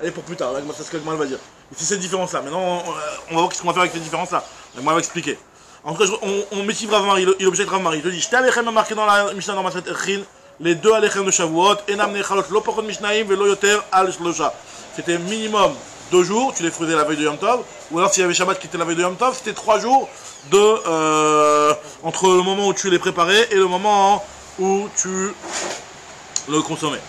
elle est pour plus tard, c'est ce que l'Agma va dire. C'est cette différence-là. Maintenant, on va voir ce qu'on va faire avec cette différence-là. Moi, on va expliquer. En tout cas, on métive Rav Mari, il objecte Rav Mari. Je dis, j'étais alechem marqué dans la Mishnah dans Maseret Echin, les 2 alechem de Shavuot, enam nechalot lo pachot mishnaim velo yoter al shlosha. C'était minimum 2 jours, tu les faisais la veille de Yom Tov, ou alors s'il y avait Shabbat qui était la veille de Yom Tov, c'était 3 jours entre le moment où tu les préparais et le moment où tu le consommais.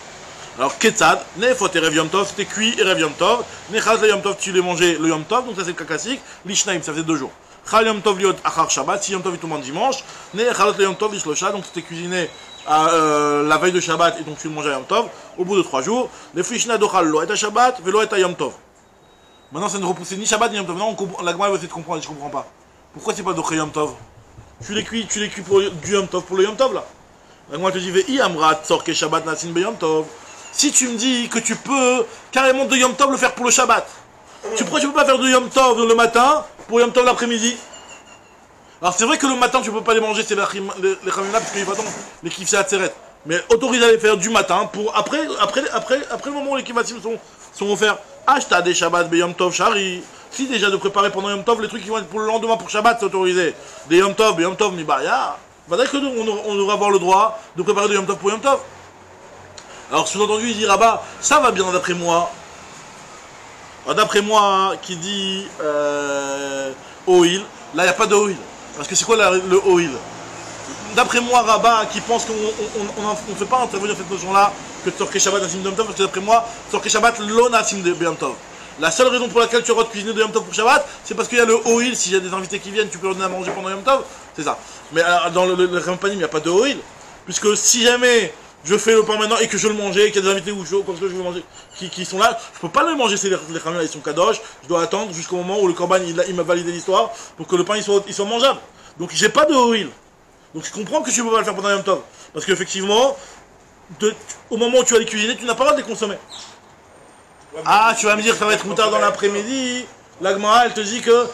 Alors, Ketzad, Nefot et Rev Yom Tov, c'était cuit et Rev Yom Tov. Nechaz le Yom Tov, tu les mangeais le Yom Tov, donc ça c'est le cas classique. Lishnaim, ça faisait 2 jours. Chal Yom Tov liot achar Shabbat, si Yom Tov il tombe en dimanche. Nechalot le Yom Tov lishlosha, donc c'était cuisiné la veille de Shabbat et donc tu le mangeais à Yom Tov. Au bout de 3 jours, les Flishna dochal lo et à Shabbat, velo et à Yom Tov. Maintenant, ça ne repoussait ni Shabbat ni Yom Tov. Maintenant, la Gemara va essayer de comprendre, je comprends pas. Pourquoi c'est pas doché Yom Tov? Tu les cuis pour du Yom Tov, pour le Yom Tov là. La Gemara te dit, Ve'i amrat sorke Shabbat nasin be Yom Tov. Si tu me dis que tu peux carrément de Yom Tov le faire pour le Shabbat, pourquoi tu peux pas faire de Yom Tov le matin pour Yom Tov l'après-midi? Alors c'est vrai que le matin tu peux pas les manger, c'est les chamim là, parce qu'il faut attendre les kifsé à Tseret. Mais autorise à les faire du matin pour après le moment où les kifassim sont offerts. Ashta des Shabbat be Yom Tov shari. Si déjà de préparer pendant Yom Tov les trucs qui vont être pour le lendemain pour Shabbat c'est autorisé. Des Yom Tov mi baya. Va dire que on devra avoir le droit de préparer de Yom Tov pour Yom Tov. Alors sous-entendu il dit Rabat, ça va bien d'après moi. D'après moi qui dit oil, là il n'y a pas de oil. Parce que c'est quoi le oil? D'après moi Rabat qui pense qu'on ne fait pas intervenir cette notion-là que Tzorkei Shabbat Nasim de Yom Tov, parce que d'après moi Tzorkei Shabbat lo Nasim de Yom Tov. La seule raison pour laquelle tu auras de cuisiner de Yom Tov pour Shabbat, c'est parce qu'il y a le oil, s'il y a des invités qui viennent, tu peux leur donner à manger pendant Yom Tov, c'est ça. Mais dans le Rampanim, il n'y a pas de oil, puisque si jamais je fais le pain maintenant et que je le mangeais, qu'il y a des invités ou comme ça je veux manger, qui sont là, je peux pas le manger, c'est les chamim, ils sont kadosh, je dois attendre jusqu'au moment où le korban il m'a validé l'histoire pour que le pain il soit mangeable. Donc j'ai pas de oil. Donc je comprends que tu peux pas le faire pendant Yom Tov, parce qu'effectivement, au moment où tu vas les cuisiner, tu n'as pas le droit de les consommer. Ah, tu vas me dire que ça va être tard dans l'après-midi, la Gemara elle te dit que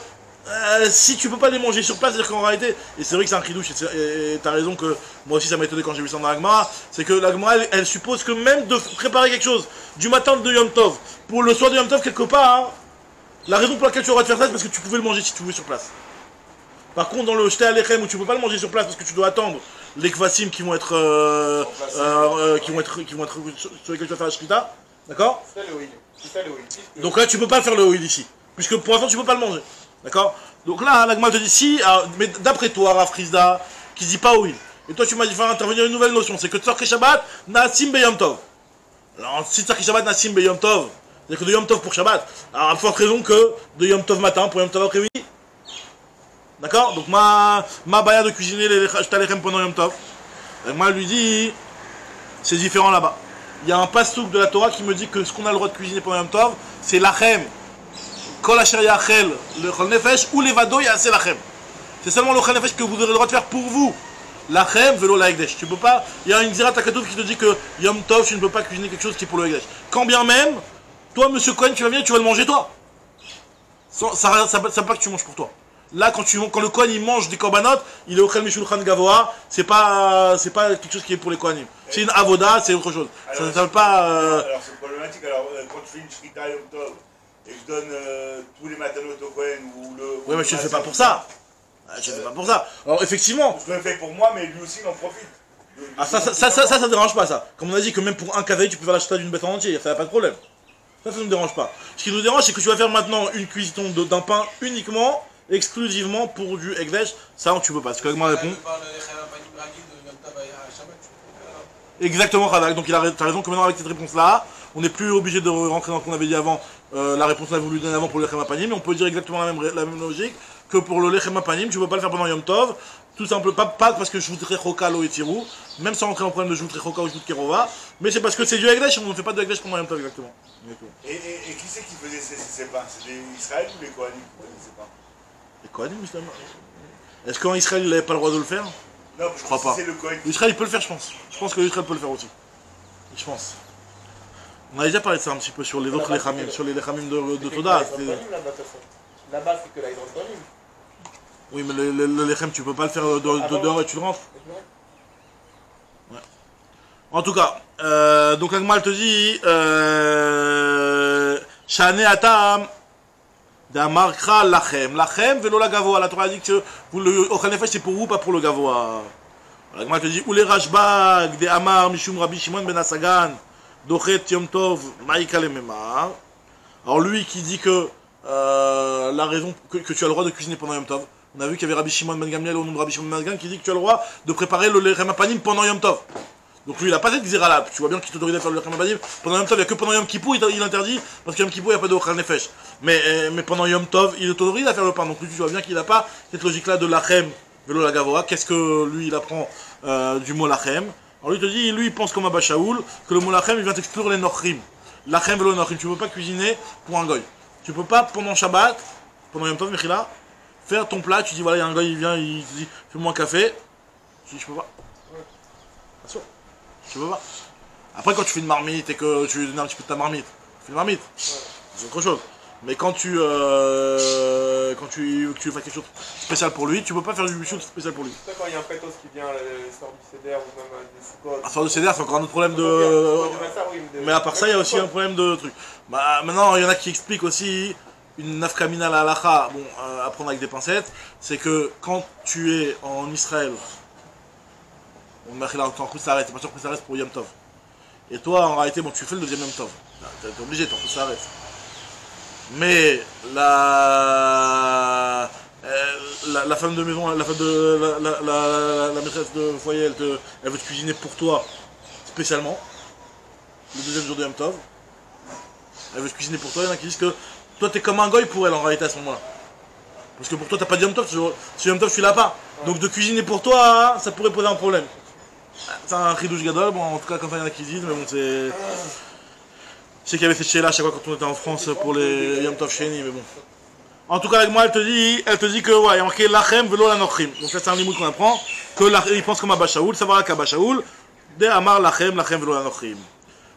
si tu peux pas les manger sur place, c'est-à-dire qu'en réalité, et c'est vrai que c'est un chidouche, et t'as raison que moi aussi ça m'a étonné quand j'ai vu ça dans la Gemara, c'est que la Gemara elle suppose que même de préparer quelque chose du matin de Yom Tov pour le soir de Yom Tov quelque part, hein, la raison pour laquelle tu auras de faire ça c'est parce que tu pouvais le manger si tu voulais sur place. Par contre dans le Shté Alechem où tu peux pas le manger sur place parce que tu dois attendre les kvasim qui vont être sur lesquels tu vas faire la shrita, d'accord? Donc là tu peux pas faire le oil ici, puisque pour l'instant tu peux pas le manger. D'accord? Donc là, la Gemara te dit si, mais d'après toi, Rav Frisda, qui dit pas oil, et toi tu m'as dit faire intervenir une nouvelle notion, c'est que Tzorkei Shabbat, Naasim be Yom Tov. Alors, si Tsarki Shabbat Nassim be Yom Tov, c'est-à-dire que de Yom Tov pour Shabbat, alors à forte raison que de Yom Tov matin pour Yom Tov après-midi. D'accord? Donc, ma baya de cuisiner les Shtalechem pendant Yom Tov. Et moi, elle lui dit, c'est différent là-bas. Il y a un passouk de la Torah qui me dit que ce qu'on a le droit de cuisiner pendant Yom Tov, c'est l'achem. Kol asher yachel, le chol nefesh, ou les vado yaseh l'achem. C'est seulement le chol nefesh que vous aurez le droit de faire pour vous. L'achem, velo la ekdesh. Tu peux pas, il y a une Gzirat HaKatuv qui te dit que Yom Tov, tu ne peux pas cuisiner quelque chose qui est pour le ekdesh. Quand bien même, toi, monsieur Cohen, tu vas venir, tu vas le manger toi. Ça pas que tu manges pour toi. Là, quand le Kohen il mange des korbanot, il est au Chel Mishulchan Gavoa, c'est pas quelque chose qui est pour les Kohanim. C'est une avoda, c'est autre chose. Alors, ça ne veut pas. Alors c'est problématique. Alors quand je fais une shrita Yom Tov et que je donne tous les matanot au Kohen ou le. Oui, mais tu ne le fais pas pour ça. Je ne fais pas pour ça. Alors effectivement. Je le fais pour moi, mais lui aussi il en profite. Ah, ça dérange pas ça. Comme on a dit que même pour un kavaï, tu peux faire la shrita d'une bête en entier, ça n'a pas de problème. Ça ne nous dérange pas. Ce qui nous dérange, c'est que tu vas faire maintenant une cuisson d'un pain uniquement. Exclusivement pour du Ekdesh, ça tu peux pas. C'est comment répond. Exactement, Radak. Donc tu as raison que maintenant avec cette réponse-là, on n'est plus obligé de rentrer dans ce qu'on avait dit avant. La réponse qu'on a voulu donner avant pour le Lechem HaPanim, mais on peut dire exactement la même logique que pour le Lechem HaPanim, tu ne peux pas le faire pendant Yom Tov, tout simplement pas parce que je voudrais Choka lo etirou, même sans rentrer dans le problème de je voudrais Choka ou je voudrais Kerova, mais c'est parce que c'est du Ekdesh, on ne fait pas de Ekdesh pendant Yom Tov exactement. Et qui c'est qui faisait ces pains? C'était Israël ou les Kohanim qui faisaient ces pains? Les Kohanim, justement. Est-ce qu'en Israël il n'avait pas le droit de le faire? Non, je crois pas. Israël il peut le faire, je pense. Je pense que Israël peut le faire aussi. Je pense. On a déjà parlé de ça un petit peu sur les autres lechamim, sur les lechamim de Toda. Là-bas, c'est que la hydrocoline. Oui, mais le lechem, tu peux pas le faire dehors et tu le rentres. Ouais. En tout cas, donc l'Agma, elle te dit Shane Atam Damarkra Lachem. Lachem, velo la gavoa. La Torah a dit que le Ochel Nefesh, c'est pour vous, pas pour le gavoa. L'Agma, elle te dit Oule Rashbag, de Amar, Mishum Rabbi Shimon ben Asagan, Dochet Yom Tov, Maïka le Memar. Alors lui qui dit que la raison que tu as le droit de cuisiner pendant Yom Tov. On a vu qu'il y avait Rabbi Shimon ben Gamliel au nom de Rabbi Shimon ben Gamliel qui dit que tu as le droit de préparer le Lechem HaPanim pendant Yom Tov. Donc lui il a pas cette xéra là, tu vois bien qu'il t'autorise à faire le Lechem HaPanim pendant Yom Tov, il n'y a que pendant Yom Kippur il interdit, parce que Yom Kippur il n'y a pas de Ochel Nefesh. Mais pendant Yom Tov il t'autorise à faire le pain, donc lui tu vois bien qu'il n'a pas cette logique là de Lachem, Velo la Gavoa. Qu'est-ce que lui il apprend du mot Lachem? Alors lui il te dit, lui il pense comme Abba Shaoul, que le mot Lachem il vient t'exclure les Nochrim. Lachem Velo Nochrim, tu ne peux pas cuisiner pour un goy. Tu peux pas pendant Shabbat, pendant Yom Tov, Mechila, faire ton plat, tu dis voilà, il y a un gars, il vient, il te dit fais-moi un café. Tu dis je peux pas. Bien sûr. Tu peux pas. Après quand tu fais une marmite et que tu donnes un petit peu de ta marmite, tu fais une marmite, c'est autre chose. Mais quand tu fais quelque chose de spécial pour lui, tu peux pas faire du chose spécial pour lui. C'est quand il y a un pétos qui vient, sort du CDR ou même des Soukot. Ah, sort du CDR, c'est encore un autre problème de. Mais à part ça, il y a aussi un problème de truc. Bah, maintenant, il y en a qui expliquent aussi une nafkamina la halacha, bon, à prendre avec des pincettes, c'est que quand tu es en Israël, on m'a là en Khousaret, c'est pas sûr que Khousaret pour Yom Tov. Et toi, en réalité, bon, tu fais le deuxième Yom Tov. T'es obligé, t'en Khousaret. Mais la femme de maison, la maîtresse de foyer, elle veut te cuisiner pour toi, spécialement, le deuxième jour de Yom Tov. Elle veut te cuisiner pour toi, il y en a qui disent que toi t'es comme un goy pour elle en réalité à ce moment-là. Parce que pour toi t'as pas de Yom Tov, sur Yom Tov tu l'as pas. Donc de cuisiner pour toi, ça pourrait poser un problème. C'est un chidouche gadol, bon en tout cas comme ça il y en a qui disent, mais bon c'est... Je sais qu'il y avait cette chez-là à chaque fois quand on était en France pour les Yom Tov Sheni, mais bon. En tout cas avec moi elle te dit que ouais, il y a marqué Lachem velo la Nochrim. Donc ça c'est un limoud qu'on apprend, il pense comme Abba Shaoul, ça va avec Abba Shaoul, de Amar Lachem velo la Nochrim.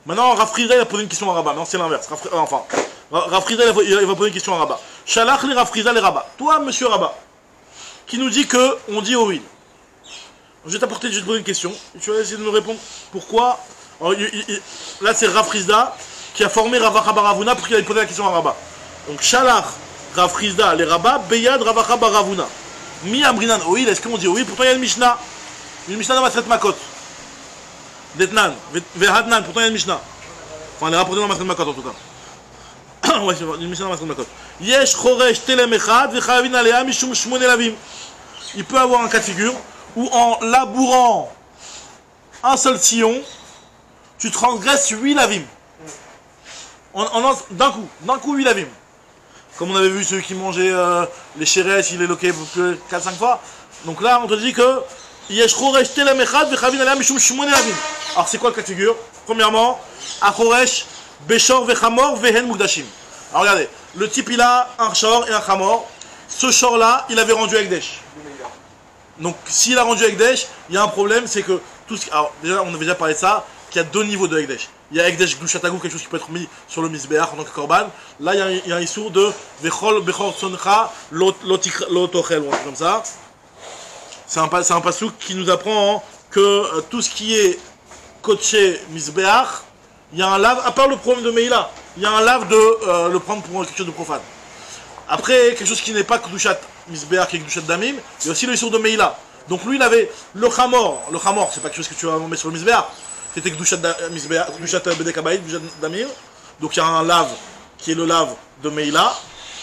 Maintenant Rav Frida il a posé une question à Rabat, non c'est l'inverse, enfin... Rav Frida il va poser une question à Rabat. Shalach li Rav Frida les Rabat. Toi monsieur Rabat, qui nous dit que on dit oui. Je vais t'apporter, je vais te poser une question, tu vas essayer de me répondre pourquoi. Alors, là c'est Rav Frida qui a formé Ravacha Baravuna pour qu'il aille poser la question à Rabat. Donc Shalach Rav Frida les Rabat, Beyad Ravacha Baravuna. Mi Amrinan oui, est-ce qu'on dit oui? Pourtant il y a une Mishnah dans Masret Makot. Detnan, Vehadnan, pourtant il y a une Mishnah. Enfin, elle est rapportée dans Masret Makot en tout cas. Ouais, c'est une Mishnah dans Masret Makot. Yesh choresh telem echad vechavin alea mishum shmone lavim. Il peut avoir un cas de figure où en labourant un seul sillon, tu transgresses 8 lavim. D'un coup 8 lavim. Comme on avait vu celui qui mangeait les chéresses, il est loqué 4-5 fois. Donc là, on te dit que alors c'est quoi le cas de figure? Premièrement, Achoresh, Beshor, Vechamor, Vehen Mugdashim. Alors regardez, le type il a un shor et un chamor. Ce shor là, il avait rendu Ekdesh. Donc s'il a rendu Ekdesh, il y a un problème, c'est que tout ce qui... Alors déjà, on avait déjà parlé de ça, qu'il y a deux niveaux de Ekdesh. Il y a Ekdesh Glushatagou, quelque chose qui peut être mis sur le Misbeach en tant que korban. Là, il y a un issour de Vechol, Bechor, Soncha, Lotochel, ou un truc comme ça. C'est un pasouk qui nous apprend que tout ce qui est coaché Misbeach, il y a un lave, à part le problème de Meïla, il y a un lave de le prendre pour quelque chose de profane. Après, quelque chose qui n'est pas Kedushat Misbeach et Kedushat Damim, il y a aussi le issour de Meïla. Donc lui, il avait le Chamor. Le Chamor, c'est pas quelque chose que tu vas mettre sur le Misbeach. C'était Kedushat Misbeach, Kedushat Bedekabaït, Kedushat Damim. Donc il y a un lave qui est le lave de Meïla.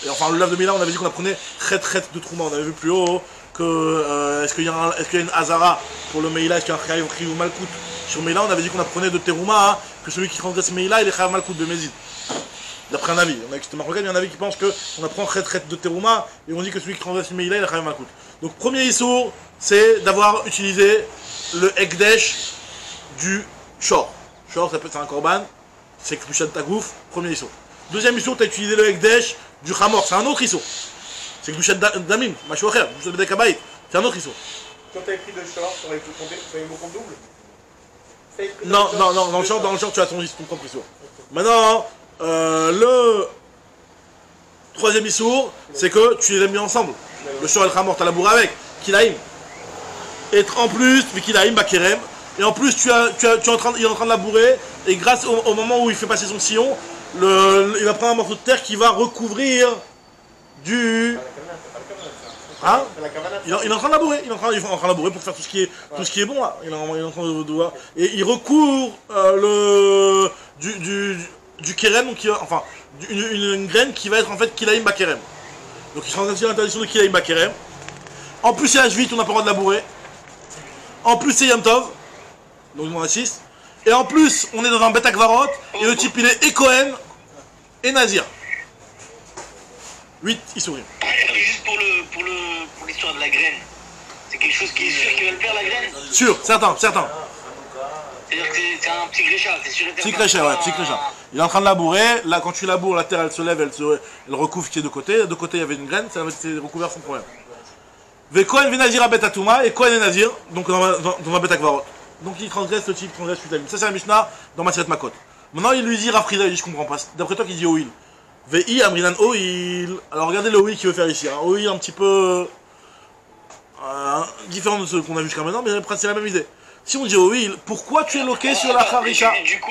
Et enfin, le lave de Meïla, on avait dit qu'on apprenait Chet de Trouma. On avait vu plus haut que est-ce qu'il y a une Hazara pour le Meïla, est-ce qu'il y a un Chayav Chi ou Malkout sur Meïla. On avait dit qu'on apprenait de Terouma que celui qui transgresse Meïla, il est Chayav Malkout de Mézid. D'après un avis. Il y en a qui il y a un avis qui pense qu'on apprend Chet de Terouma et on dit que celui qui transgresse Meïla, il est Chayav Malkout. Donc, premier issour, c'est d'avoir utilisé le Ekdesh du Shor. Shor, ça peut être un korban, c'est Kedushat Tagouf, premier issour. Deuxième issour, tu as utilisé le Ekdesh du Chamor, c'est un autre issour. C'est Kedushat Damim, Machou Acher, Kedushat Bedekabaït, c'est un autre issour. Quand tu as écrit le Shor, tu aurais pu compter, tu as eu beaucoup double? Non, dans le Shor, tu as ton propre issour. Maintenant, le troisième issour, c'est que tu les as mis ensemble. Le Shor et le Chamor, tu as labouré avec, Kilaïm. Et en plus, Kilaïm, Bakerem. Et en plus, il est en train de labourer. Et grâce au moment où il fait passer son sillon, il va prendre un morceau de terre qui va recouvrir du. Hein? Il est en train de labourer. Il est en train de labourer pour faire tout ce qui est bon là. Il est en train de voir. Et il recouvre du Kerem, donc enfin une graine qui va être en fait Kilaïm Bakerem. Donc il sera aussi l'interdiction de Kilaïm Bakerem. En plus, c'est H8, on n'a pas le droit de labourer. En plus, c'est Yom Tov. Donc, on a 6. Et en plus, on est dans un Bet Akvarot. Et le type, il est Ekohen et Nazir. 8, il sourit. Juste pour l'histoire de la graine. C'est quelque chose qui est sûr qu'il va le faire, la graine? Sûr, certain. C'est-à-dire que c'est un petit gréchat, c'est sûr et certain. Petit gréchat, ouais, petit gréchat. Il est en train de labourer. Là, quand tu laboures, la terre, elle se lève, elle recouvre ce qui est de côté. De côté, il y avait une graine, ça va être recouvert sans problème. Vekohen Venazir à Betatouma et Kohen et Nazir, donc dans un Bet Akvarot. Donc il transgresse le type, transgresse Futamim. Ça c'est la Mishnah dans Maseret Makot. Maintenant il lui dit Rafrida, il dit je comprends pas. D'après toi qui dit Oil. Vei Amrinan Oil. Alors regardez le Oil qu'il veut faire ici. Hein. Oil un petit peu différent de ce qu'on a vu jusqu'à maintenant, mais c'est la même idée. Si on dit Oil, pourquoi tu es loqué sur la Harisha? Du coup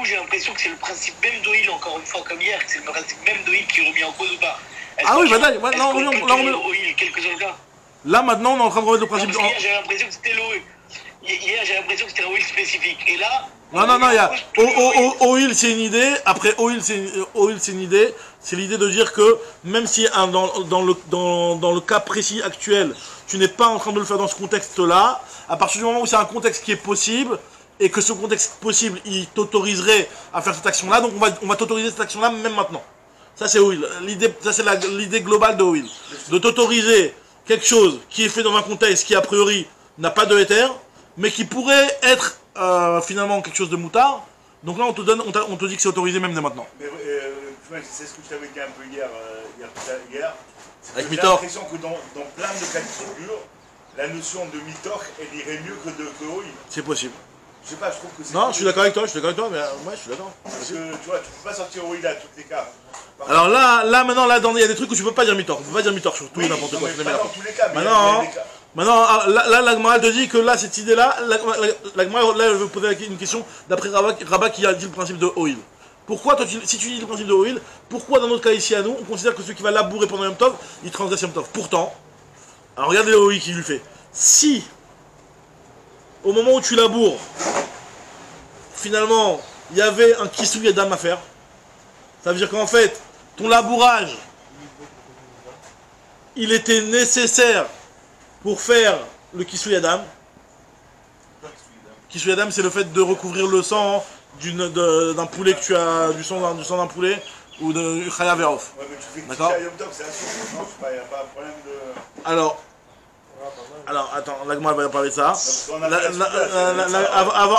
j'ai l'impression que c'est le principe même d'Oil, encore une fois comme hier, que c'est le principe même d'Oil qui est remis en cause ou pas. Ah oui, bah là, là maintenant on est en train de remettre le principe. Hier j'ai l'impression que c'était l'oil. Hier j'ai l'impression que c'était un oil spécifique. Et là. Non, il y a. Oil c'est une idée. Après oil c'est une idée. C'est l'idée de dire que même si dans le cas précis actuel, tu n'es pas en train de le faire dans ce contexte-là, à partir du moment où c'est un contexte qui est possible et que ce contexte possible il t'autoriserait à faire cette action-là, donc on va t'autoriser cette action-là même maintenant. Ça c'est Oil. Ça c'est l'idée globale de Oil. De t'autoriser quelque chose qui est fait dans un contexte qui a priori n'a pas de éther, mais qui pourrait être finalement quelque chose de moutard. Donc là on te dit que c'est autorisé même dès maintenant. Mais c'est ce que je t'avais dit un peu hier. Avec j'ai Mitor. l'impression que dans plein de cas de figure, la notion de Mitor, elle irait mieux que Oil. C'est possible. Je sais pas, je trouve que c'est. Non, je suis d'accord avec toi, mais ouais, je suis d'accord. Parce que tu vois, tu peux pas sortir Oil à toutes les cas. Alors là maintenant, il y a des trucs où tu peux pas dire Mitor. Tu peux pas dire Mitor sur tout et n'importe quoi. Pas dans tous les cas, mais Maintenant, là, la Gemara te dit que là, cette idée-là, la Gemara, là, elle veut poser une question d'après Rabat qui a dit le principe de Oil. Pourquoi, toi, si tu dis le principe de Oil, pourquoi dans notre cas ici à nous, on considère que celui qui va labourer pendant Yom Tov, il transgresse Yom Tov? Pourtant, alors regardez le Oil qui lui fait. Si, au moment où tu laboures, finalement, il y avait un Kisou Yadam à faire, ça veut dire qu'en fait, ton labourage, il était nécessaire pour faire le Kisou Yadam. Kisuyadam, c'est le fait de recouvrir le sang d'un poulet que tu as, du sang d'un poulet ou de Chaya Verof. Ouais, mais tu fais D'accord. Yom Tov, c'est assuré, non, il n'y a pas un problème de... Alors, attends, l'Agma va parler de ça. On a fait la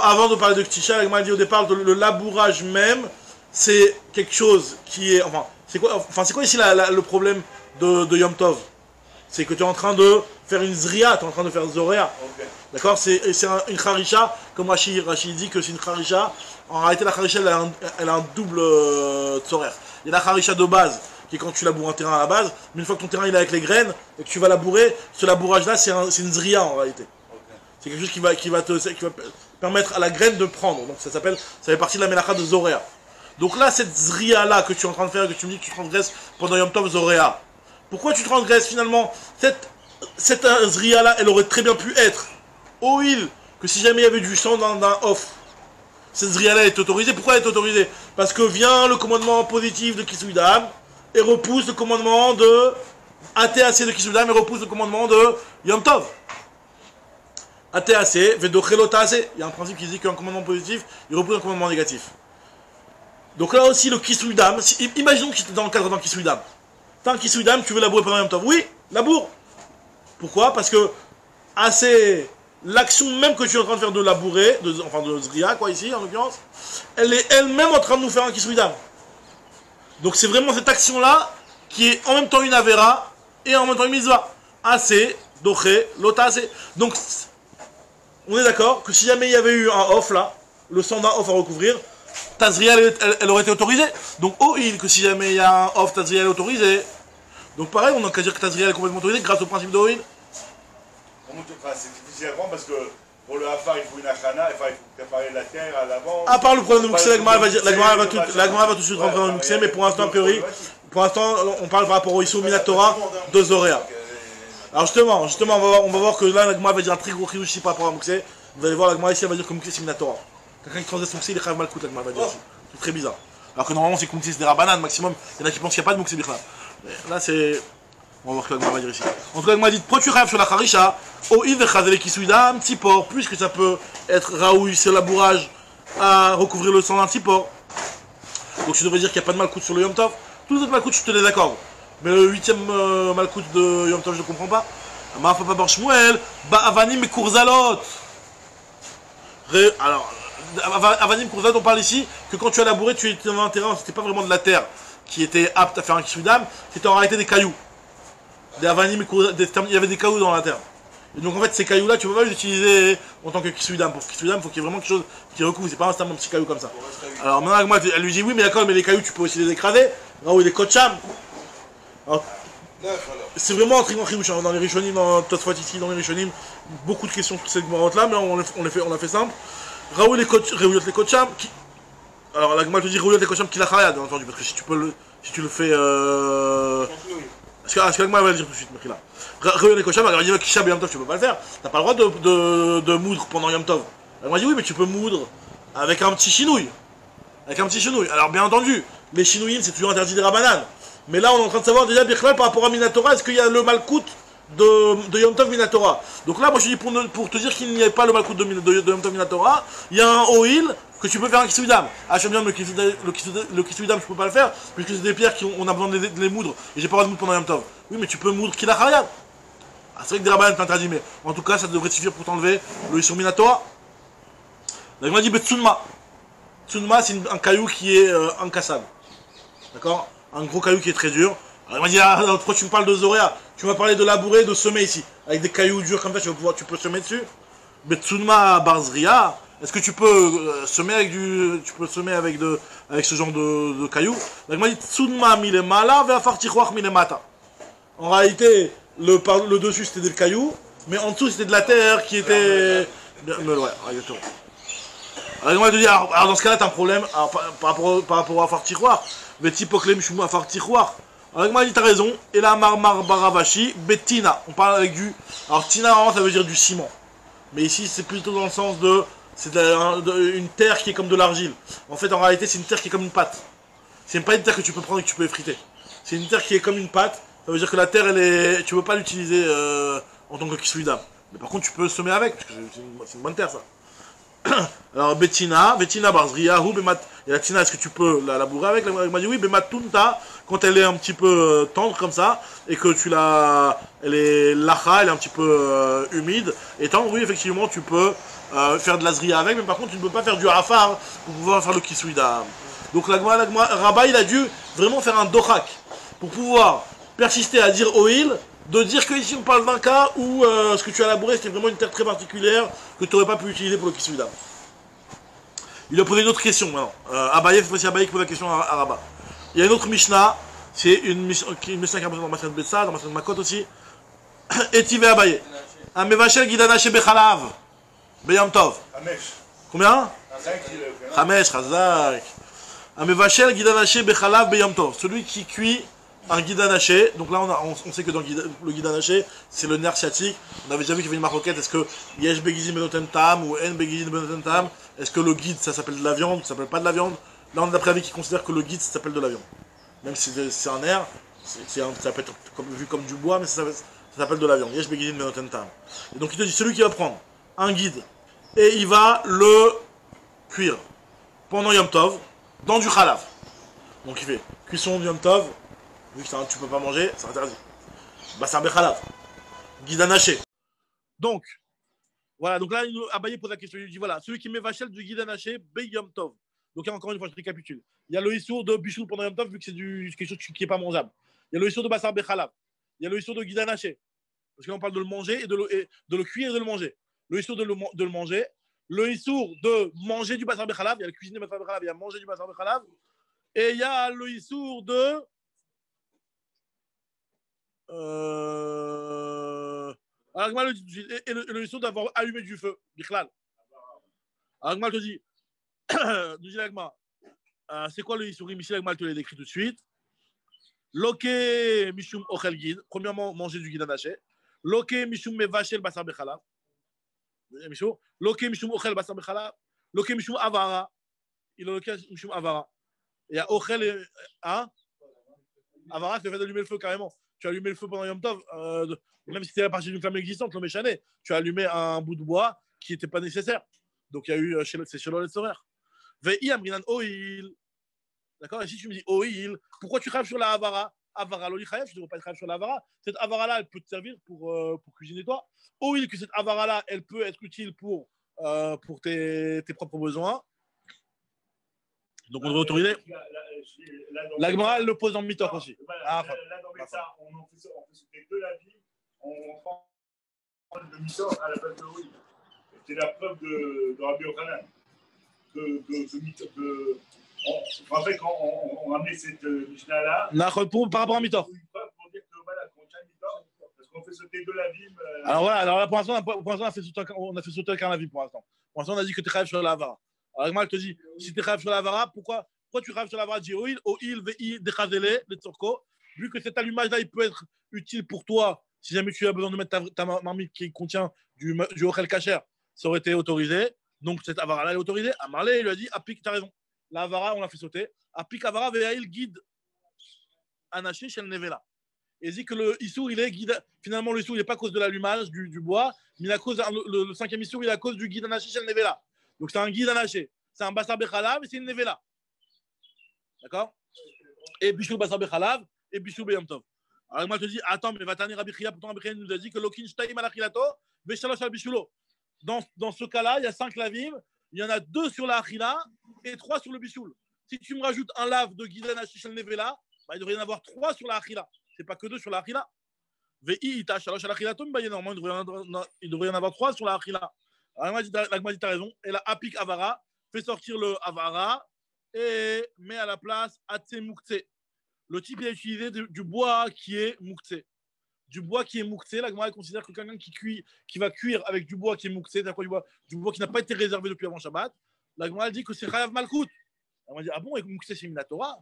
Avant de parler de Ktisha, l'Agma dit au départ, le labourage même, c'est quelque chose qui est... Enfin, c'est quoi ici le problème de Yom Tov? C'est que tu es en train de faire une zria, tu es en train de faire zoréa. Okay. D'accord? C'est une charisha, comme Rashi dit que c'est une charisha. En réalité, la charisha, elle a un double tzorer. Il y a la charisha de base, qui est quand tu laboures un terrain à la base, mais une fois que ton terrain il est avec les graines, et que tu vas labourer, ce labourage-là, c'est une zria en réalité. Okay. C'est quelque chose qui va permettre à la graine de prendre. Donc ça fait partie de la mélacha de zoréa. Donc là, cette zria-là que tu es en train de faire, que tu me dis que tu transgresses pendant Yom Tov zoréa, pourquoi tu transgresses finalement cette zria-là, elle aurait très bien pu être au huile, que si jamais il y avait du sang d'un off, cette zria-là est autorisée. Pourquoi elle est autorisée? Parce que vient le commandement positif de Kisuydam et repousse le commandement de ATAC de Kisuydam et repousse le commandement de Yom Tov. ATAC, Vedochelotase, il y a un principe qui dit qu'un commandement positif, il repousse un commandement négatif. Donc là aussi, le Kisuydam, imaginons que tu es dans le cadre d'un Kisuydam. T'as un Kisuydam, tu veux labourer pendant Yom Tov. Oui, laboure. Pourquoi? Parce que l'action même que tu es en train de faire de labourer, de Zria, quoi, ici, en l'occurrence, elle est elle-même en train de nous faire un Kisuydam. Donc c'est vraiment cette action-là qui est en même temps une Avera et en même temps une Mitzvah. Assez, Doché, Lotase. Donc, on est d'accord que si jamais il y avait eu un off là, le sang d'un off à recouvrir, ta Zria, elle aurait été autorisée. Donc, que si jamais il y a un off, ta Zria, elle est autorisée. Donc pareil, on n'a qu'à dire que ta Zria, elle est complètement autorisée grâce au principe de Oil. C'est difficile à prendre parce que pour le Hafar, il faut une achana, il faut préparer la terre à l'avant. À part le problème de Mouxé, l'Agmara va tout de suite rentrer dans le Mouxé, mais pour l'instant, a priori, on parle par rapport au Issou Minatora de Zoréa. Alors justement, on va voir que là, l'Agmara va dire un très gros chidouche ici par rapport à Mouxé. Vous allez voir, l'Agmara ici, elle va dire que Mouxé, c'est Minatora. Quelqu'un qui transgresse Mouxé, il est Chayav Malkout, l'Agmara va dire ici. C'est très bizarre. Alors que normalement, c'est Mouxé, c'est des rabananes maximum. Il y en a qui pensent qu'il n'y a pas de Mouxé Bichla. Là, c'est... On va voir ce que l'Agmara va dire ici. En tout cas, l'Agmara dit, pourquoi tu rêves sur la Charisha, au Ivechazele Kisuyda, un petit porc, puisque ça peut être Raoui, c'est labourage à recouvrir le sang d'un petit porc. Donc tu devrais dire qu'il n'y a pas de malcoute sur le Yom Tov. Tous les autres malcoutes, je te les accorde. Mais le 8ème malcoute de Yom Tov, je ne comprends pas. Ma'afapa bar Shmuel, Avanim et Kurzalot. Alors, Avanim Kurzalot, on parle ici que quand tu as labouré, tu étais dans un terrain, c'était pas vraiment de la terre qui était apte à faire un Kisuydam, c'était en réalité des cailloux. Il y avait des cailloux dans la terre. Et donc en fait ces cailloux là tu peux pas les utiliser en tant que Kisuydam. Pour Kisuydam il faut qu'il y ait vraiment quelque chose qui recouvre, c'est pas un petit caillou comme ça. Alors maintenant elle lui dit oui mais d'accord mais les cailloux tu peux aussi les écraser. Là où il est Kocham. C'est vraiment un très grand chidouche dans les Rishonim, dans Tosfot ici, dans les Rishonim, beaucoup de questions sur cette marotte là mais on l'a fait simple. Raoul les Kocham qui... Alors l'Agma te dit Raoul les Kocham qui l'a khaya bien entendu parce que si tu le fais Parce que l'Agma va le dire tout de suite, mais là. Réunion les Kocham, alors il dit Kishab et Yom Tov, tu peux pas le faire. T'as pas le droit de moudre pendant Yom Tov. L'Agma dit oui, mais tu peux moudre avec un petit chinouille. Alors bien entendu, les chinouilles c'est toujours interdit des rabananes. Mais là on est en train de savoir déjà, Birklal, par rapport à Minatora, est-ce qu'il y a le malkout de Yom Tov Minatora. Donc là, moi je dis pour te dire qu'il n'y a pas le malkout de Yom Tov Minatora, il y a un oil que tu peux faire un Kisuydam. Ah, j'aime bien le Kisuydam, je peux pas le faire, puisque c'est des pierres qu'on a besoin de les moudre, et j'ai pas le droit de moudre pendant Yom Tov. Oui, mais tu peux moudre Kila Chayad. Ah, c'est vrai que des rabbins t'interdit, mais en tout cas, ça devrait suffire pour t'enlever le Issur Minatora. Là, il m'a dit Betsunma. Tsunma, c'est un caillou qui est incassable. D'accord? Un gros caillou qui est très dur. Alors, il m'a dit, ah, pourquoi tu me parles de Zoréa? Tu m'as parlé de labourer, de semer ici. Avec des cailloux durs comme ça, tu peux semer dessus. Betsunma Barzria. Est-ce que tu peux semer avec avec ce genre de cailloux? Donc, il m'a dit Tsunma milemala ve'afar tichouach milemata. En réalité, le dessus c'était des cailloux, mais en dessous c'était de la terre qui était. Ouais, exactement. Alors, il m'a dit, alors dans ce cas-là, t'as un problème par rapport à afar tichouach. Mais typoklem shumu afar tichouach. Alors, il m'a dit, t'as raison. Et là, marmar baravashi, betina. On parle avec du. Alors, tina, vraiment, ça veut dire du ciment. Mais ici, c'est plutôt dans le sens de. C'est une terre qui est comme de l'argile. En fait, en réalité, c'est une terre qui est comme une pâte. C'est pas une terre que tu peux prendre et que tu peux effriter. C'est une terre qui est comme une pâte. Ça veut dire que la terre, tu peux pas l'utiliser en tant que Kisuydam. Mais par contre, tu peux semer avec, parce que c'est une bonne terre, ça. Alors, Bettina Barzriyahu, Bemat. Et la Tina, est-ce que tu peux la labourer avec? Elle m'a dit oui, Bematunta, quand elle est un petit peu tendre comme ça, et que tu la. Elle est lacha, elle est un petit peu humide, et tendre, oui, effectivement, tu peux faire de la zria avec, mais par contre, tu ne peux pas faire du hafar pour pouvoir faire le kisouida. Donc, Rabat, il a dû vraiment faire un dohak pour pouvoir persister à dire oil, de dire que ici on parle d'un cas où ce que tu as labouré c'était vraiment une terre très particulière que tu n'aurais pas pu utiliser pour le kisouida. Il a posé une autre question maintenant. Abaye, c'est Abaye qui pose la question à Rabat. Il y a une autre Mishnah, c'est une Mishnah qui est présente dans Maseret Betsa, dans Maseret Makot aussi. Etive Abaye. Amevachel Gidana Shebechalav. Beyam Tov. Combien? 5 Chazak. Amevachel Gidana Shebechalav Beyam Tov. Celui qui cuit un guidanaché. Donc là, on sait que dans le guidanaché, c'est le nerf sciatique. On avait déjà vu qu'il y avait une maroquette. Est-ce que Yesh Begizim Benoten Tam ou En Begizim Benoten Tam? Est-ce que le guide, ça s'appelle de la viande? Ça s'appelle pas de la viande? Là, on a d'après avis qui considère que le guide, ça s'appelle de la viande. Même si c'est un nerf, ça peut être vu comme du bois, mais ça s'appelle de la viande. Yesh Begizim Benoten Tam. Et donc, il te dit, celui qui va prendre un guide et il va le cuire pendant Yom Tov dans du Khalav. Donc, il fait cuisson du Yom Tov. Vu que tu peux pas manger, c'est interdit. Bassar Bechalav. Guide anaché. Donc, voilà, donc là, Abaye pose la question. Il dit voilà, celui qui met vachel du guide anaché, Beyom Tov. Donc, encore une fois, je récapitule. Il y a le issour de bichou pendant Yom Tov, vu que c'est quelque chose qui n'est pas mangeable. Il y a le issour de Bassar Bechalav. Il y a le issour de guide anaché. Parce que là, on parle de le manger et de le cuire et de le manger. Le issour de le manger. Le issour de manger du Bassar Bechalav. Il y a la cuisine du Bassar Bechalav, il y a manger du Bassar Bechalav. Et il y a le issour de. Alors, le histoire d'avoir allumé du feu, Bichlal. Alors, Agma te dit, nous dit l'Agma, c'est quoi le histoire? Ici, l'Agma te l'a décrit tout de suite. Loke Mishum Ochel Guide, premièrement, manger du guide anaché. Loke Mishum Mevachel Basar Bechalav. Loke Mishum Ochel Basar Bechalav. Loke Mishum Avara. Il a Loke Mishum Avara. Il y a Ochel et. Hein? Avara, c'est le fait d'allumer le feu carrément. Tu as allumé le feu pendant Yom Tov, même si c'était à partir d'une flamme existante, le méchané, tu as allumé un bout de bois qui n'était pas nécessaire. Donc il y a eu, c'est chez le Sorer. Ve'i amrinan oil. D'accord? Et si tu me dis oil, pourquoi tu rêves sur la Havara? Havara, l'oli chayev, tu ne devrais pas être rêve sur la Havara. Cette Havara-là, elle peut te servir pour cuisiner toi. Oil, que cette Havara-là, elle peut être utile pour tes propres besoins. Donc on devrait autoriser. La Gemara, elle le pose dans le Mitor aussi. Là, dans Betsa, on fait sauter de la vie, on prend le Mitor à la place de l'huile. C'est la preuve de Rabbi Yochanan. En fait, quand on ramenait cette Mishnah-là, par rapport à Mitor. Une preuve pour dire que voilà, qu'on tient Mitor, parce qu'on fait sauter de la vie. Alors voilà, alors là, pour l'instant, on a fait sauter un avis pour l'instant. Pour l'instant, on a dit que tu rêves sur la Havara. Alors, Agma, elle te dit, si tu rêves sur la Havara, pourquoi tu rêves sur la Havara? Dis oil, VI, Dechazele, les Tzorko. Vu que cet allumage-là, il peut être utile pour toi, si jamais tu as besoin de mettre ta marmite qui contient du Ochel Kacher, ça aurait été autorisé. Donc, cette Havara-là, elle est autorisée. Amarle, il lui a dit, Apik, tu as raison. La Havara, on l'a fait sauter. Apik Havara, VAIL, guide Anaché chez le Nevela. Et dit que le Issour, il est guide. Finalement, le Issour, il n'est pas à cause de l'allumage du bois, mais le cinquième Issour, il est à cause du guide Anaché chez le Nevela. Donc, c'est un guide anaché. C'est un Bassar Bechalav et c'est une Nevela. D'accord? Et Bichou Bassar Bechalav et Bichou Beyom Tov. Alors, moi, je te dis, attends, mais Vatani Rabbi Chia, pourtant, Rabbi Chia nous a dit que Lokin Shtaim Alachilato, Veshalosh al Bishulo. Dans ce cas-là, il y a 5 lavim, il y en a 2 sur la Achila et 3 sur le Bishoul. Si tu me rajoutes un lave de guide anaché chez le Nevela, bah, il devrait y en avoir 3 sur la Achila. C'est pas que 2 sur la Achila. VI, Ita, Shalosh Alachilatum, bah, normalement, il devrait y en avoir 3 sur la Achila. Alors, l'Agma dit, t'as raison. Et la Apik Avara fait sortir le Avara et met à la place Atse Moukse. Le type, il a utilisé du bois qui est Moukse. Du bois qui est Moukse, l'Agma considère que quelqu'un qui va cuire avec du bois qui est Moukse, c'est-à-dire du bois qui n'a pas été réservé depuis avant Shabbat, l'Agma dit que c'est Chayav Malkout. L'Agma dit, ah bon, et Moukse c'est Minatora?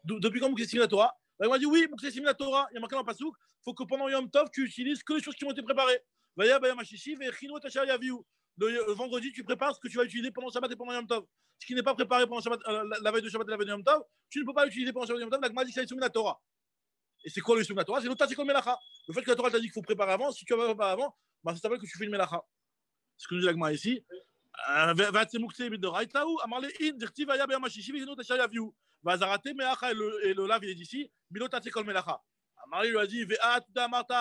Depuis quand Moukse c'est Minatora? L'Agma dit, oui, Moukse c'est Minatora. Il y a marqué dans le Pasouk, il faut que pendant Yom Tov, tu utilises que les choses qui ont été préparées. Vaya, Baya Mashishi, Vechino Tachar Yaviou. Le vendredi, tu prépares ce que tu vas utiliser pendant Shabbat et pendant Yom Tov. Ce qui n'est pas préparé pendant Shabbat, la veille de Shabbat et la veille de Yom Tov, tu ne peux pas l'utiliser pendant Shabbat et Yom Tov. L'Agma dit que c'est soumis à la Torah. Et c'est quoi le soumis à la Torah? C'est l'autre, c'est comme Melacha. Le fait que la Torah t'a dit qu'il faut préparer avant, si tu vas pas préparer avant, bah, ça s'appelle que tu fais une Melacha. Ce que nous dit l'Agma ici. והצי מוקצה בדאורייתא הוא, אמר לי, אין, דכתיב היה ביום השישי והזינו את אשר יביאו. והזרעתם מאחה אלוהיו ידישי, מילות תעשה כל מלאכה. אמר לי, לא יזי, ואת, אתה אמרת,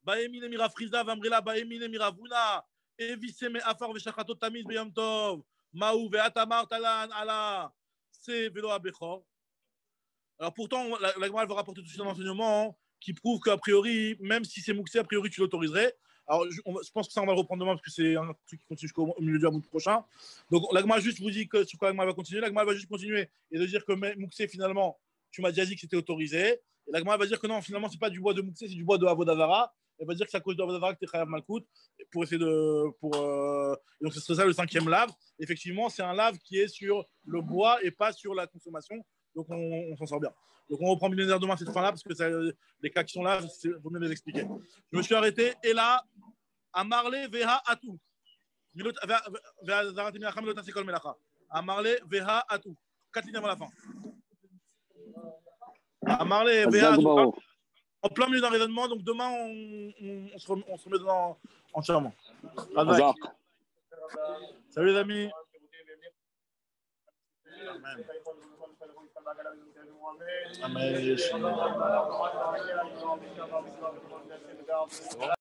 באים הנה מרב חיזה, ואמרי לה, ba'em hine מרב הונא, הביסה מעפר ושחטו תמיד ביום טוב. מהו, ואת אמרת על c'est vélo à Bechor. Alors pourtant, la Gemara va rapporter tout de suite un enseignement qui prouve qu'a priori, même si c'est mouxé, a priori tu l'autoriserais. Alors je pense que ça on va le reprendre demain parce que c'est un truc qui continue jusqu'au milieu du Hamoud prochain. Donc la Gemara juste vous dit que sur quoi la Gemara va continuer. La Gemara va juste continuer et de dire que mouxé finalement, tu m'as déjà dit que c'était autorisé. Et la Gemara va dire que non, finalement c'est pas du bois de mouxé, c'est du bois de Avodavara. Elle va dire que c'est à cause de Avodavara que tu es Chayav Malkout pour essayer de. Donc ce serait ça le 5e lave. Effectivement, c'est un lave qui est sur le bois et pas sur la consommation. Donc on s'en sort bien. Donc on reprend millénaire demain cette fin-là parce que ça, les cas qui sont là, il vaut mieux les expliquer. Je me suis arrêté et là, Amarle Veha Atou. Amarle Veha Atou. 4 lignes avant la fin. Amarle Veha Atou. En plein milieu d'un raisonnement, donc demain on se remet dedans entièrement. Salut les amis. Amen. Amen.